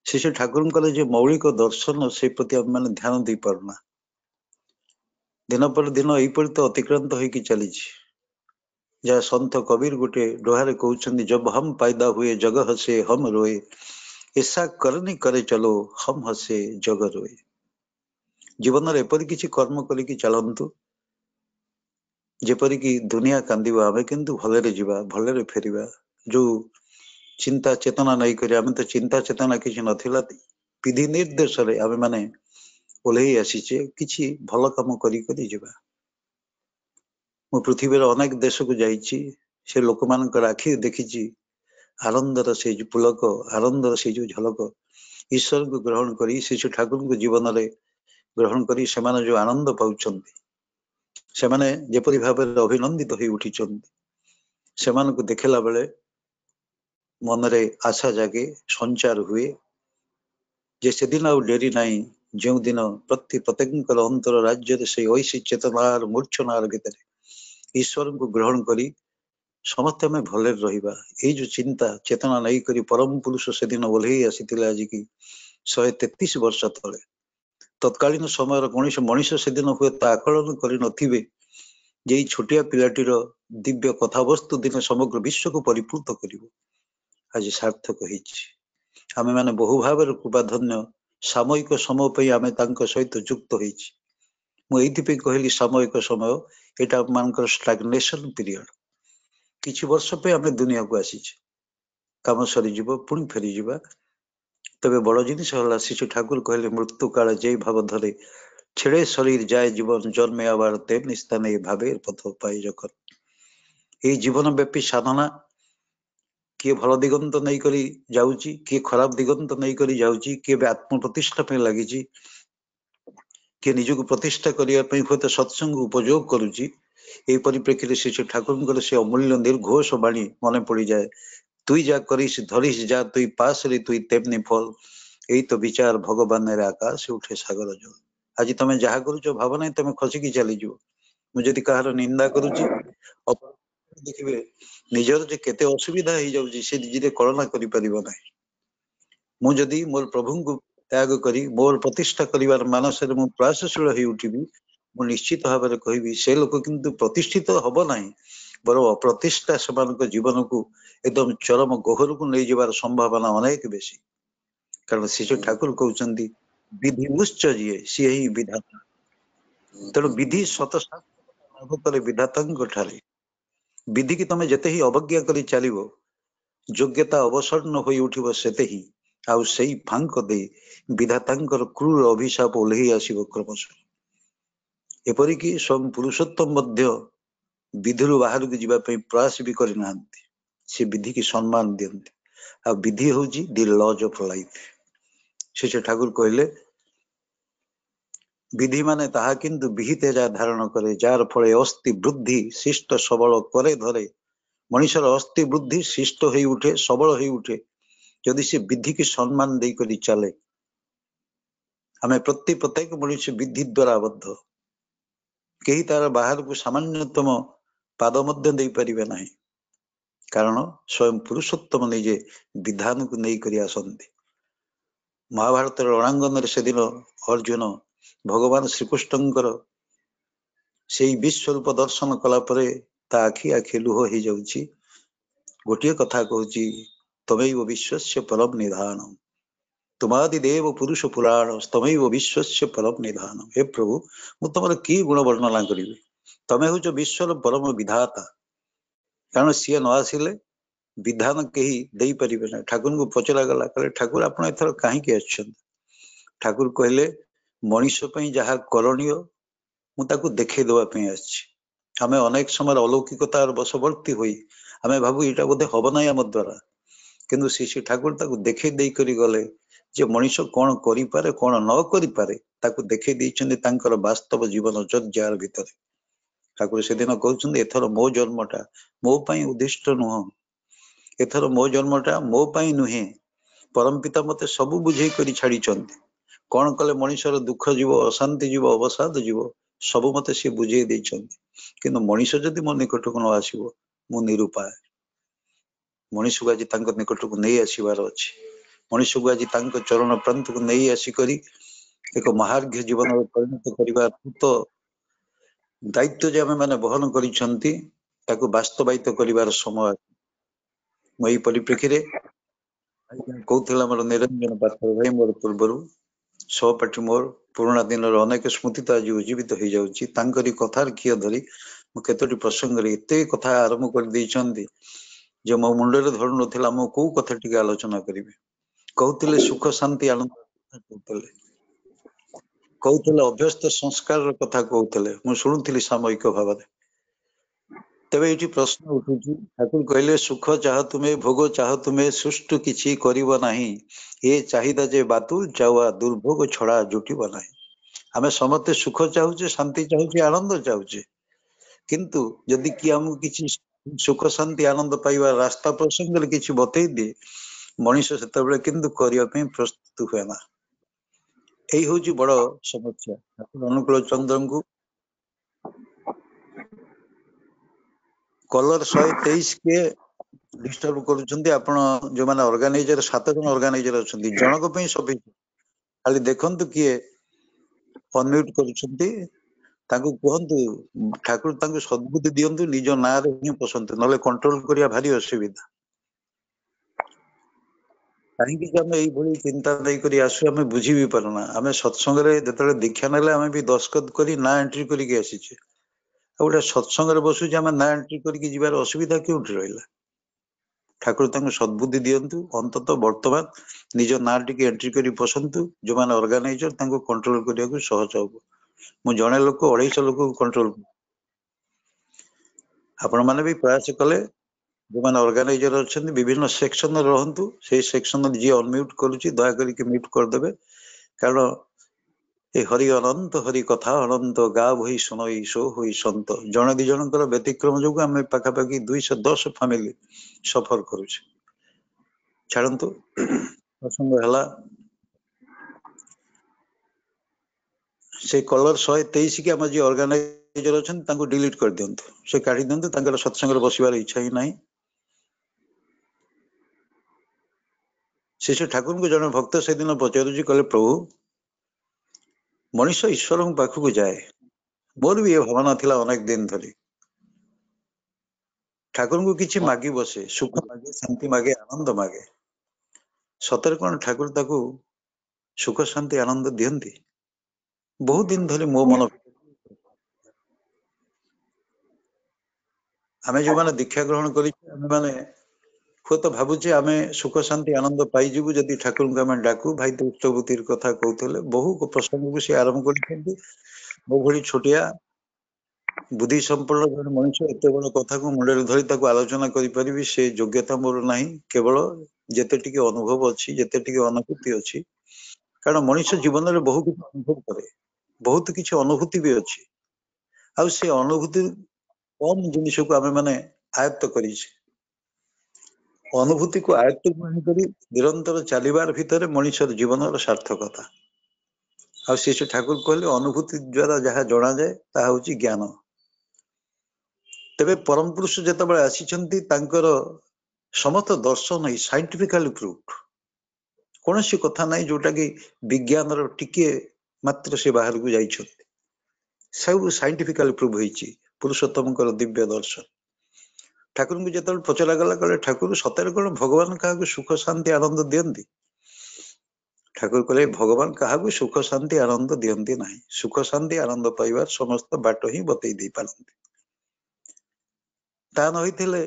शिशु ठाकुर जो मौलिक दर्शन से प्रति आम मैंने ध्यान दे पारना दिन पर दिन यहीपरि तो अतिक्रांत होगी चली जहाँ संत कबीर गोटे डोहारे कहते जब हम पैदा हुए जग हसे हम रोए ऐसा करनी करे चलो हम हसे जग रोए जीवन एपरी किसी कर्म करी चलतु जेपरिक दुनिया कांदिबा आमे किंतु भलरे जीवा भलरे फेरिबा जो चिंता चेतना नहीं करी आमे तो चिंता चेतना किसी नथिला विधि निर्देश रे आमे माने ओल्हेई आसीचे किछि भल काम करी करी जीवा मु पृथ्वी अनेक देश को जाइछि से लोक मानकर आखि देखिछि आनंदर से जो पुलक आनंदर से जो झलक ईश्वर को ग्रहण करी शिशु ठाकुर को जीवन रे ग्रहण करी सेमाने जो आनंद पाउछन्ति सेमाने जेपरि भाव अभिनंदित हो उठी सेमान को देखला बेले मनरे आशा जागे संचार हुए जे से दिन आउ डेरी नाई जो दिन प्रत्येक अंतर राज्य से ऐसी चेतनार मूर्छनार भितर ईश्वर को ग्रहण करी समस्त में भले रहिबा ये जो चिंता चेतना नहीं करी परम पुरुष से दिन ओल्हेई आसीथिले आज की 133 वर्ष तले तत्कालीन समय कौन मनीष से दिन हुए आकलन कर नथिबे जे छोटिया पिलाटीर दिव्य कथावस्तु दिन समग्र विश्व को परिपूर्त करिवो आज सार्थक होइछि आमे माने बहु भाव कृपाधन्य सामयिक समय पे आमे तांको सहित युक्त होइछि मु एइथिपे कहली सामयिक समय एटा मानकर स्टैग्नेशन पीरियड किछि वर्ष पे आमे दुनिया को आसीछि काम सरी जीव पुणी फेरी जीवा तबे बड़ जिनिस होला शिशु ठाकुर कहले मृत्यु काल जे भाव धरे छेड़े शरीर जाए जीवन जन्मे आवार तेमनि स्थाने भावे पथ पाई जखन ये जीवन व्यापी साधना किए भल दिगंत नहीं करी जाउची किए खराब दिगंत नहीं करी जाउची किए आत्म प्रतिष्ठा पे लागिची किए निजको प्रतिष्ठा करिया पई होत सत्संग उपयोग करूची ए परिप्रेक्षी शिशु ठाकुर से अमूल्य निर्घोष बाणी मन पड़ी जाए तुई जा करिस धरिस जा तुई पास रे तुई तेमनि फल यही तो विचार भगवान रे आकाश उठे सागर जल आज तुम जहाँ करुच भावना तुम खसिकी चलीज मुझे कहार निंदा करुची देखिए निजर जे केते असुविधा हो जाउची से निजे कल्पना करि परिबो नै मु जदी मोर प्रभु को त्याग करी मोर प्रतिष्ठा करिवार मानस रे मु प्रयासशील हो उठिबी मु निश्चित भाव में कहबी से लोक किंतु प्रतिष्ठित हब नाही बर अप्रतिष्ठा सेमानक जीवन को एकदम चरम गहर को नहीं जबार संभावना अनेक बेसी कारण शिशु ठाकुर कहउचंदी विधि उच्च जी सी ही विधाता तेणु विधि शतशास्त्र विधाता ठारे विधि की तुम जेते ही अवज्ञा करी चलिबो योग्यता अवसर्ण होई उठिबो सेते ही आउ सेई फांक दे विधातांकर क्रूर अभिशाप ओल्हेई आसीबो क्रमशः एपरिकी स्वयं पुरुषोत्तम मध्य विधिरु बाहर को जीवा पई प्रयास भी करि नांती से विधि की सम्मान दियंती आ विधि होची द लॉज ऑफ लाइफ शिशु ठाकुर कहले विधि माने ताहा किंतु विहिते जा धारण करे जार फले अस्थि वृद्धि शिष्ट सबल करे धरे मनीषर अस्थि वृद्धि शिष्ट हो उठे सबल हो उठे जदि से विधि की सम्मान दे करी चले हमें प्रत्येक मनुष्य विधि द्वारा आबद्ध कहीं तार बाहर को सामान्यतम पाद मध्य दे परिबे नाही कारण स्वयं पुरुषोत्तम निजे विधान को नहीं करी आसंती महाभारत रणांगन से दिन अर्जुन भगवान श्रीकृष्णकर से विश्वरूप दर्शन कला परे ତା ଆଖି ଆଖି ଲୁହ ହେଇଯାଉଛି। ଗୋଟିଏ କଥା କହୁଛି, ତମୈବ ବିଶ୍ୱସ୍ୟ ପରମ ନିଧାନମ୍, ତୁମାଦି ଦେବ ପୁରୁଷ ପୁରାଣ, ତମୈବ ବିଶ୍ୱସ୍ୟ ପରମ ନିଧାନମ୍। ହେ ପ୍ରଭୁ, ମୁଁ ତମର କି ଗୁଣ ବର୍ଣ୍ଣନା କରିବି? ତମେ ହଉଛ ବିଶ୍ୱର ପରମ ବିଧାତା। କାରଣ ସିଏ ନ ଆସିଲେ ବିଧାନ କେହି ଦେଇପାରିବେ ନାହିଁ। ଠାକୁରଙ୍କୁ ପଚରାଗଲା, କହିଲେ ଠାକୁର ଆପଣ ଏଥର କାହିଁକି ଆସିଛନ୍ତି? ଠାକୁର କହିଲେ, ମଣିଷ ପାଇଁ ଯାହା କରଣୀୟ ମୁଁ ତାକୁ ଦେଖେଇ ଦେବା ପାଇଁ ଆସିଛି। ଆମେ ଅନେକ ସମୟରେ ଅଲୌକିକତାର ବଶବର୍ତ୍ତୀ ହୋଇ ଆମେ ଭାବୁ ଏଇଟା ବୋଧେ ହବ ନାହିଁ ଆମ ଦ୍ୱାରା, କିନ୍ତୁ ଶ୍ରୀ ଠାକୁର ତାକୁ ଦେଖେଇ ଦେଇକରି ଗଲେ ଯେ ମଣିଷ କଣ କରିପାରେ କଣ ନ କରିପାରେ, ତାକୁ ଦେଖେଇ ଦେଇଛନ୍ତି ତାଙ୍କର ବାସ୍ତବ ଜୀବନ ଚର୍ଯ୍ୟାର ଭିତରେ। ଠାକୁର ସେଦିନ କହୁଛନ୍ତି, ଏଥର ମୋ ଜନ୍ମଟା ମୋ ପାଇଁ ଉଦ୍ଦିଷ୍ଟ ନୁହଁ, ଏଥର ମୋ ଜନ୍ମଟା ମୋ ପାଇଁ ନୁହେଁ। ପରମ ପିତା ମତେ ସବୁ ବୁଝେଇ କରି ଛାଡିଛନ୍ତି। କଣ କଲେ ମଣିଷର ଦୁଃଖ ଯିବ, ଅଶାନ୍ତି ଯିବ, ଅବସାଦ ଯିବ, ସବୁ ମତେ ସିଏ ବୁଝେଇ ଦେଇଛନ୍ତି। କିନ୍ତୁ ମଣିଷ ଯଦି ମୋ ନିକଟକୁ ନ ଆସିବ, ମୁଁ ନିରୁପାୟ। ମଣିଷକୁ ଆଜି ତାଙ୍କ ନିକଟକୁ ନେଇ ଆସିବାର ଅଛି। ମଣିଷକୁ ଆଜି ତାଙ୍କ ଚରଣ ପ୍ରାନ୍ତକୁ ନେଇ ଆସିକରି ଏକ ମହାର୍ଘ୍ୟ ଜୀବନରେ ପରିଣତ କରିବା ତ ଦାୟିତ୍ୱ ଯେ ଆମେ ମାନେ ବହନ କରିଛନ୍ତି, ତାକୁ ବାସ୍ତବାୟିତ କରିବାର ସମୟ। ମୁଁ ଏଇ ପରିପ୍ରେକ୍ଷୀରେ କହୁଥିଲା ଆମର ନିରଞ୍ଜନ ପାତ୍ର ଭାଇ, ମୋର ପୂର୍ବରୁ ସହପାଠୀ, ମୋର ପୁରୁଣା ଦିନର ଅନେକ ସ୍ମୃତି ତ ଆଜି ଉଜ୍ଜୀବିତ ହେଇଯାଉଛି। ତାଙ୍କରି କଥାର ଖିଅ ଧରି ମୁଁ କେତୋଟି ପ୍ରସଙ୍ଗରେ ଏତେ କଥା ଆରମ୍ଭ କରିଦେଇଛନ୍ତି ଯେ ମୋ ମୁଣ୍ଡରେ ଧରୁନଥିଲା ମୁଁ କୋଉ କଥା ଟିକେ ଆଲୋଚନା କରିବି। କହୁଥିଲେ ସୁଖ ଶାନ୍ତି ଆନନ୍ଦ କହୁଥିଲେ ଅଭ୍ୟସ୍ତ ସଂସ୍କାରର କଥା କହୁଥିଲେ, ମୁଁ ଶୁଣୁଥିଲି ସାମୟିକ ଭାବରେ। ତେବେ ଏଇଠି ପ୍ରଶ୍ନ ଉଠୁଛି, ଠାକୁର କହିଲେ ସୁଖ ଚାହ ତୁମେ, ଭୋଗ ଚାହ ତୁମେ, ସୁଷ୍ଠୁ କିଛି କରିବ ନାହିଁ, ଏ ଚାହିଦା ଯେ ବାତୁଲ ଚାହୁଆ, ଦୁର୍ଭୋଗ ଛଡା ଜୁଟିବ ନାହିଁ। ଆମେ ସମସ୍ତେ ସୁଖ ଚାହୁଛେ, ଶାନ୍ତି ଚାହୁଛେ, ଆନନ୍ଦ ଚାହୁଛେ, କିନ୍ତୁ ଯଦି କିଏ ଆମକୁ କିଛି ସୁଖ ଶାନ୍ତି ଆନନ୍ଦ ପାଇବା ରାସ୍ତା ପ୍ରସଙ୍ଗରେ କିଛି ବତେଇ ଦିଏ, ମଣିଷ ସେତେବେଳେ କିନ୍ତୁ କରିବା ପାଇଁ ପ୍ରସ୍ତୁତ ହୁଏ ନା। ଏଇ ହଉଛି ବଡ ସମସ୍ୟା। ଠାକୁର ଅନୁକୂଳ ଚନ୍ଦ୍ରଙ୍କୁ କଲର 123 କିଏ ଡିଷ୍ଟର୍ବ କରୁଛନ୍ତି। ଆପଣ ଯୋଉମାନେ ଅର୍ଗାନାଇଜର, 7 ଜଣ ଅର୍ଗାନାଇଜର ଅଛନ୍ତି, ଜଣକ ପାଇଁ ସଫିସିଏଣ୍ଟ। ଖାଲି ଦେଖନ୍ତୁ କିଏ ଅନମ୍ୟୁଟ କରୁଛନ୍ତି, ତାଙ୍କୁ କୁହନ୍ତୁ ଠାକୁର ତାଙ୍କୁ ସଦ୍ବୁଦ୍ଧି ଦିଅନ୍ତୁ, ନିଜ ନାଁରେ ହିଁ ପସନ୍ତୁ, ନହେଲେ କଣ୍ଟ୍ରୋଲ କରିବା ଭାରି ଅସୁବିଧା। କାହିଁକି ଆମେ ଏଇଭଳି ଚିନ୍ତା ନେଇକରି ଆସୁ, ଆମେ ବୁଝି ବି ପାରୁନା। ଆମେ ସତ୍ସଙ୍ଗରେ ଯେତେବେଳେ ଦୀକ୍ଷା ନେଲେ ଆମେ ବି ଦସ୍ତଖତ କରି ନାଁ ଏଣ୍ଟ୍ରି କରିକି ଆସିଛେ। ଆଉ ଗୋଟେ ସତ୍ସଙ୍ଗରେ ବସୁଛି, ଆମେ ନାଁ ଏଣ୍ଟ୍ରି କରିକି ଯିବାର ଅସୁବିଧା କେଉଁଠି ରହିଲା? ଠାକୁର ତାଙ୍କୁ ସଦ୍ବୁଦ୍ଧି ଦିଅନ୍ତୁ, ଅନ୍ତତଃ ବର୍ତ୍ତମାନ ନିଜ ନାଁ ଟିକେ ଏଣ୍ଟ୍ରି କରି ପସନ୍ତୁ। ଯୋଉମାନେ ଅର୍ଗାନାଇଜର ତାଙ୍କୁ କଣ୍ଟ୍ରୋଲ କରିବାକୁ ସହଜ ହବ। ମୁଁ ଜଣେ ଲୋକ 250 ଲୋକକୁ କଣ୍ଟ୍ରୋଲ କରୁ। ଆପଣ ମାନେ ବି ପ୍ରୟାସ କଲେ, ଯୋଉମାନେ ଅର୍ଗାନାଇଜର ଅଛନ୍ତି ବିଭିନ୍ନ ସେକ୍ସନରେ ରହନ୍ତୁ, ସେଇ ସେକ୍ସନରେ ଯିଏ ଅନମ୍ୟୁଟ କରୁଛି ଦୟା କରିକି ମ୍ୟୁଟ କରିଦେବେ। କାରଣ ଏ ହରି ଅନନ୍ତ ହରି କଥା ଅନନ୍ତ ଗା ବହି ଶୁଣଇ ସୋ ହୋଇ ସନ୍ତ। ଜଣେ ଦି ଜଣଙ୍କର ବ୍ୟତିକ୍ରମ ଯୋଗୁଁ ଆମେ ପାଖାପାଖି 210 ଫ୍ୟାମିଲି ସଫର କରୁଛେ। ଛାଡ଼ନ୍ତୁ, ପ୍ରସଙ୍ଗ ହେଲା ସେ କଲର 123 କି ଆମର ଯିଏ ଅର୍ଗାନାଇଜର ଅଛନ୍ତି ତାଙ୍କୁ ଡିଲିଟ କରିଦିଅନ୍ତୁ, ସେ କାଢି ଦିଅନ୍ତୁ, ତାଙ୍କର ସତ୍ସଙ୍ଗରେ ବସିବାର ଇଚ୍ଛା ହିଁ ନାହିଁ। ଶିଶୁ ଠାକୁରଙ୍କୁ ଜଣେ ଭକ୍ତ ସେଦିନ ପଚାରୁଛି, କହିଲେ ପ୍ରଭୁ, ମଣିଷ ଈଶ୍ୱରଙ୍କ ପାଖକୁ ଯାଏ, ମୋର ବି ଏ ଭାବନା ଥିଲା ଅନେକ ଦିନ ଧରି। ଠାକୁରଙ୍କୁ କିଛି ମାଗି ବସେ, ସୁଖ ମାଗେ, ଶାନ୍ତି ମାଗେ, ଆନନ୍ଦ ମାଗେ। ସତରେ କଣ ଠାକୁର ତାକୁ ସୁଖ ଶାନ୍ତି ଆନନ୍ଦ ଦିଅନ୍ତି? ବହୁତ ଦିନ ଧରି ମୋ ମନ, ଆମେ ଯୋଉମାନେ ଦୀକ୍ଷା ଗ୍ରହଣ କରିଛୁ, ଆମେ ମାନେ ହୁଏତ ଭାବୁଛେ ଆମେ ସୁଖ ଶାନ୍ତି ଆନନ୍ଦ ପାଇଯିବୁ ଯଦି ଠାକୁରଙ୍କୁ ଆମେ ଡାକୁ। ଭାଇ ତ ଉଚ୍ଚଭୂତିର କଥା କହୁଥିଲେ, ବହୁ ପ୍ରସଙ୍ଗକୁ ସେ ଆରମ୍ଭ କରିଛନ୍ତି। ମୋ ଭଳି ଛୋଟିଆ ବୁଦ୍ଧି ସମ୍ପନ୍ନ ଜଣେ ମଣିଷ ଏତେ ବଡ କଥାକୁ ମୁଣ୍ଡରେ ଧରି ତାକୁ ଆଲୋଚନା କରିପାରିବି ସେ ଯୋଗ୍ୟତା ମୋର ନାହିଁ। କେବଳ ଯେତେ ଟିକେ ଅନୁଭବ ଅଛି, ଯେତେ ଟିକେ ଅନୁଭୂତି ଅଛି, କାରଣ ମଣିଷ ଜୀବନରେ ବହୁ କିଛି ଅନୁଭବ କରେ, ବହୁତ କିଛି ଅନୁଭୂତି ବି ଅଛି। ଆଉ ସେ ଅନୁଭୂତି କମ ଜିନିଷକୁ ଆମେ ମାନେ ଆୟତ୍ତ କରିଛେ। ଅନୁଭୂତିକୁ ଆୟତ୍ତକୁ ଆଣିକରି ନିରନ୍ତର ଚାଲିବାର ଭିତରେ ମଣିଷର ଜୀବନର ସାର୍ଥକତା। ଆଉ ଶିଶୁ ଠାକୁର କହିଲେ ଅନୁଭୂତି ଦ୍ଵାରା ଯାହା ଜଣାଯାଏ ତାହା ହଉଛି ଜ୍ଞାନ। ତେବେ ପରମ ପୁରୁଷ ଯେତେବେଳେ ଆସିଛନ୍ତି, ତାଙ୍କର ସମସ୍ତ ଦର୍ଶନ ହିଁ ସାଇଣ୍ଟିଫିକାଲି ପ୍ରୁଭଡ। କୌଣସି କଥା ନାହିଁ ଯୋଉଟା କି ବିଜ୍ଞାନର ଟିକେ ମାତ୍ର ସେ ବାହାରକୁ ଯାଇଛନ୍ତି। ସବୁ ସାଇଣ୍ଟିଫିକାଲି ପ୍ରୁଭ ହେଇଛି ପୁରୁଷୋତ୍ତମଙ୍କର ଦିବ୍ୟ ଦର୍ଶନ। ଠାକୁର को ଯେତେବେଳେ ପଚରା ଗଲା କହିଲେ ଠାକୁର ସତରେ କଣ ଭଗବାନ କାହାକୁ ସୁଖ ଶାନ୍ତି ଆନନ୍ଦ ଦିଅନ୍ତି? ଠାକୁର କହିଲେ ଭଗବାନ କାହାକୁ ସୁଖ ଶାନ୍ତି ଆନନ୍ଦ ଦିଅନ୍ତି ନାହିଁ। ସୁଖ ଶାନ୍ତି ଆନନ୍ଦ ପାଇବାର ସମସ୍ତ ବାଟ ହିଁ ବତେଇ ଦେଇ ପାରନ୍ତି। ତା ନ ହୋଇଥିଲେ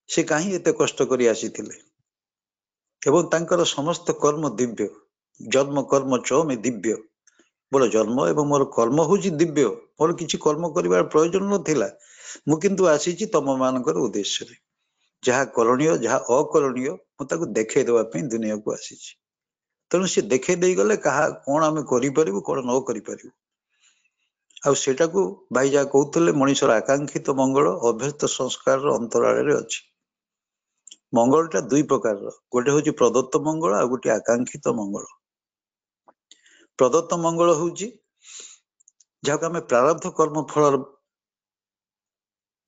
ସେ କାହିଁ ଏତେ କଷ୍ଟ କରି ଆସିଥିଲେ? ଏବଂ ତାଙ୍କର ସମସ୍ତ କର୍ମ ଦିବ୍ୟ। ଜନ୍ମ କର୍ମ ଚୌମେ ଦିବ୍ୟ। ବୋଲେ ଜନ୍ମ ଏବଂ ମୋର କର୍ମ ହଉଛି ଦିବ୍ୟ। ମୋର କିଛି କର୍ମ କରିବାର ପ୍ରୟୋଜନ ନଥିଲା। ମୁଁ କିନ୍ତୁ ଆସିଛି ତମ ମାନଙ୍କର ଉଦ୍ଦେଶ୍ୟରେ। ଯାହା କରଣୀୟ ଯାହା ଅକରଣୀୟ ମୁଁ ତାକୁ ଦେଖେଇ ଦେବା ପାଇଁ ଦୁନିଆକୁ ଆସିଛି। ତେଣୁ ସେ ଦେଖେଇ ଦେଇଗଲେ କାହା କଣ ଆମେ କରିପାରିବୁ କଣ ନ କରିପାରିବୁ। ଆଉ ସେଟାକୁ ଭାଇ ଯାହା କହୁଥିଲେ ମଣିଷର ଆକାଂକ୍ଷିତ ମଙ୍ଗଳ ଅଭ୍ୟସ୍ତ ସଂସ୍କାରର ଅନ୍ତରାଳରେ ଅଛି। ମଙ୍ଗଳଟା ଦୁଇ ପ୍ରକାରର, ଗୋଟେ ହଉଛି ପ୍ରଦତ୍ତ ମଙ୍ଗଳ ଆଉ ଗୋଟେ ଆକାଂକ୍ଷିତ ମଙ୍ଗଳ। ପ୍ରଦତ୍ତ ମଙ୍ଗଳ ହଉଛି ଯାହାକୁ ଆମେ ପ୍ରାରବ୍ଧ କର୍ମ ଫଳ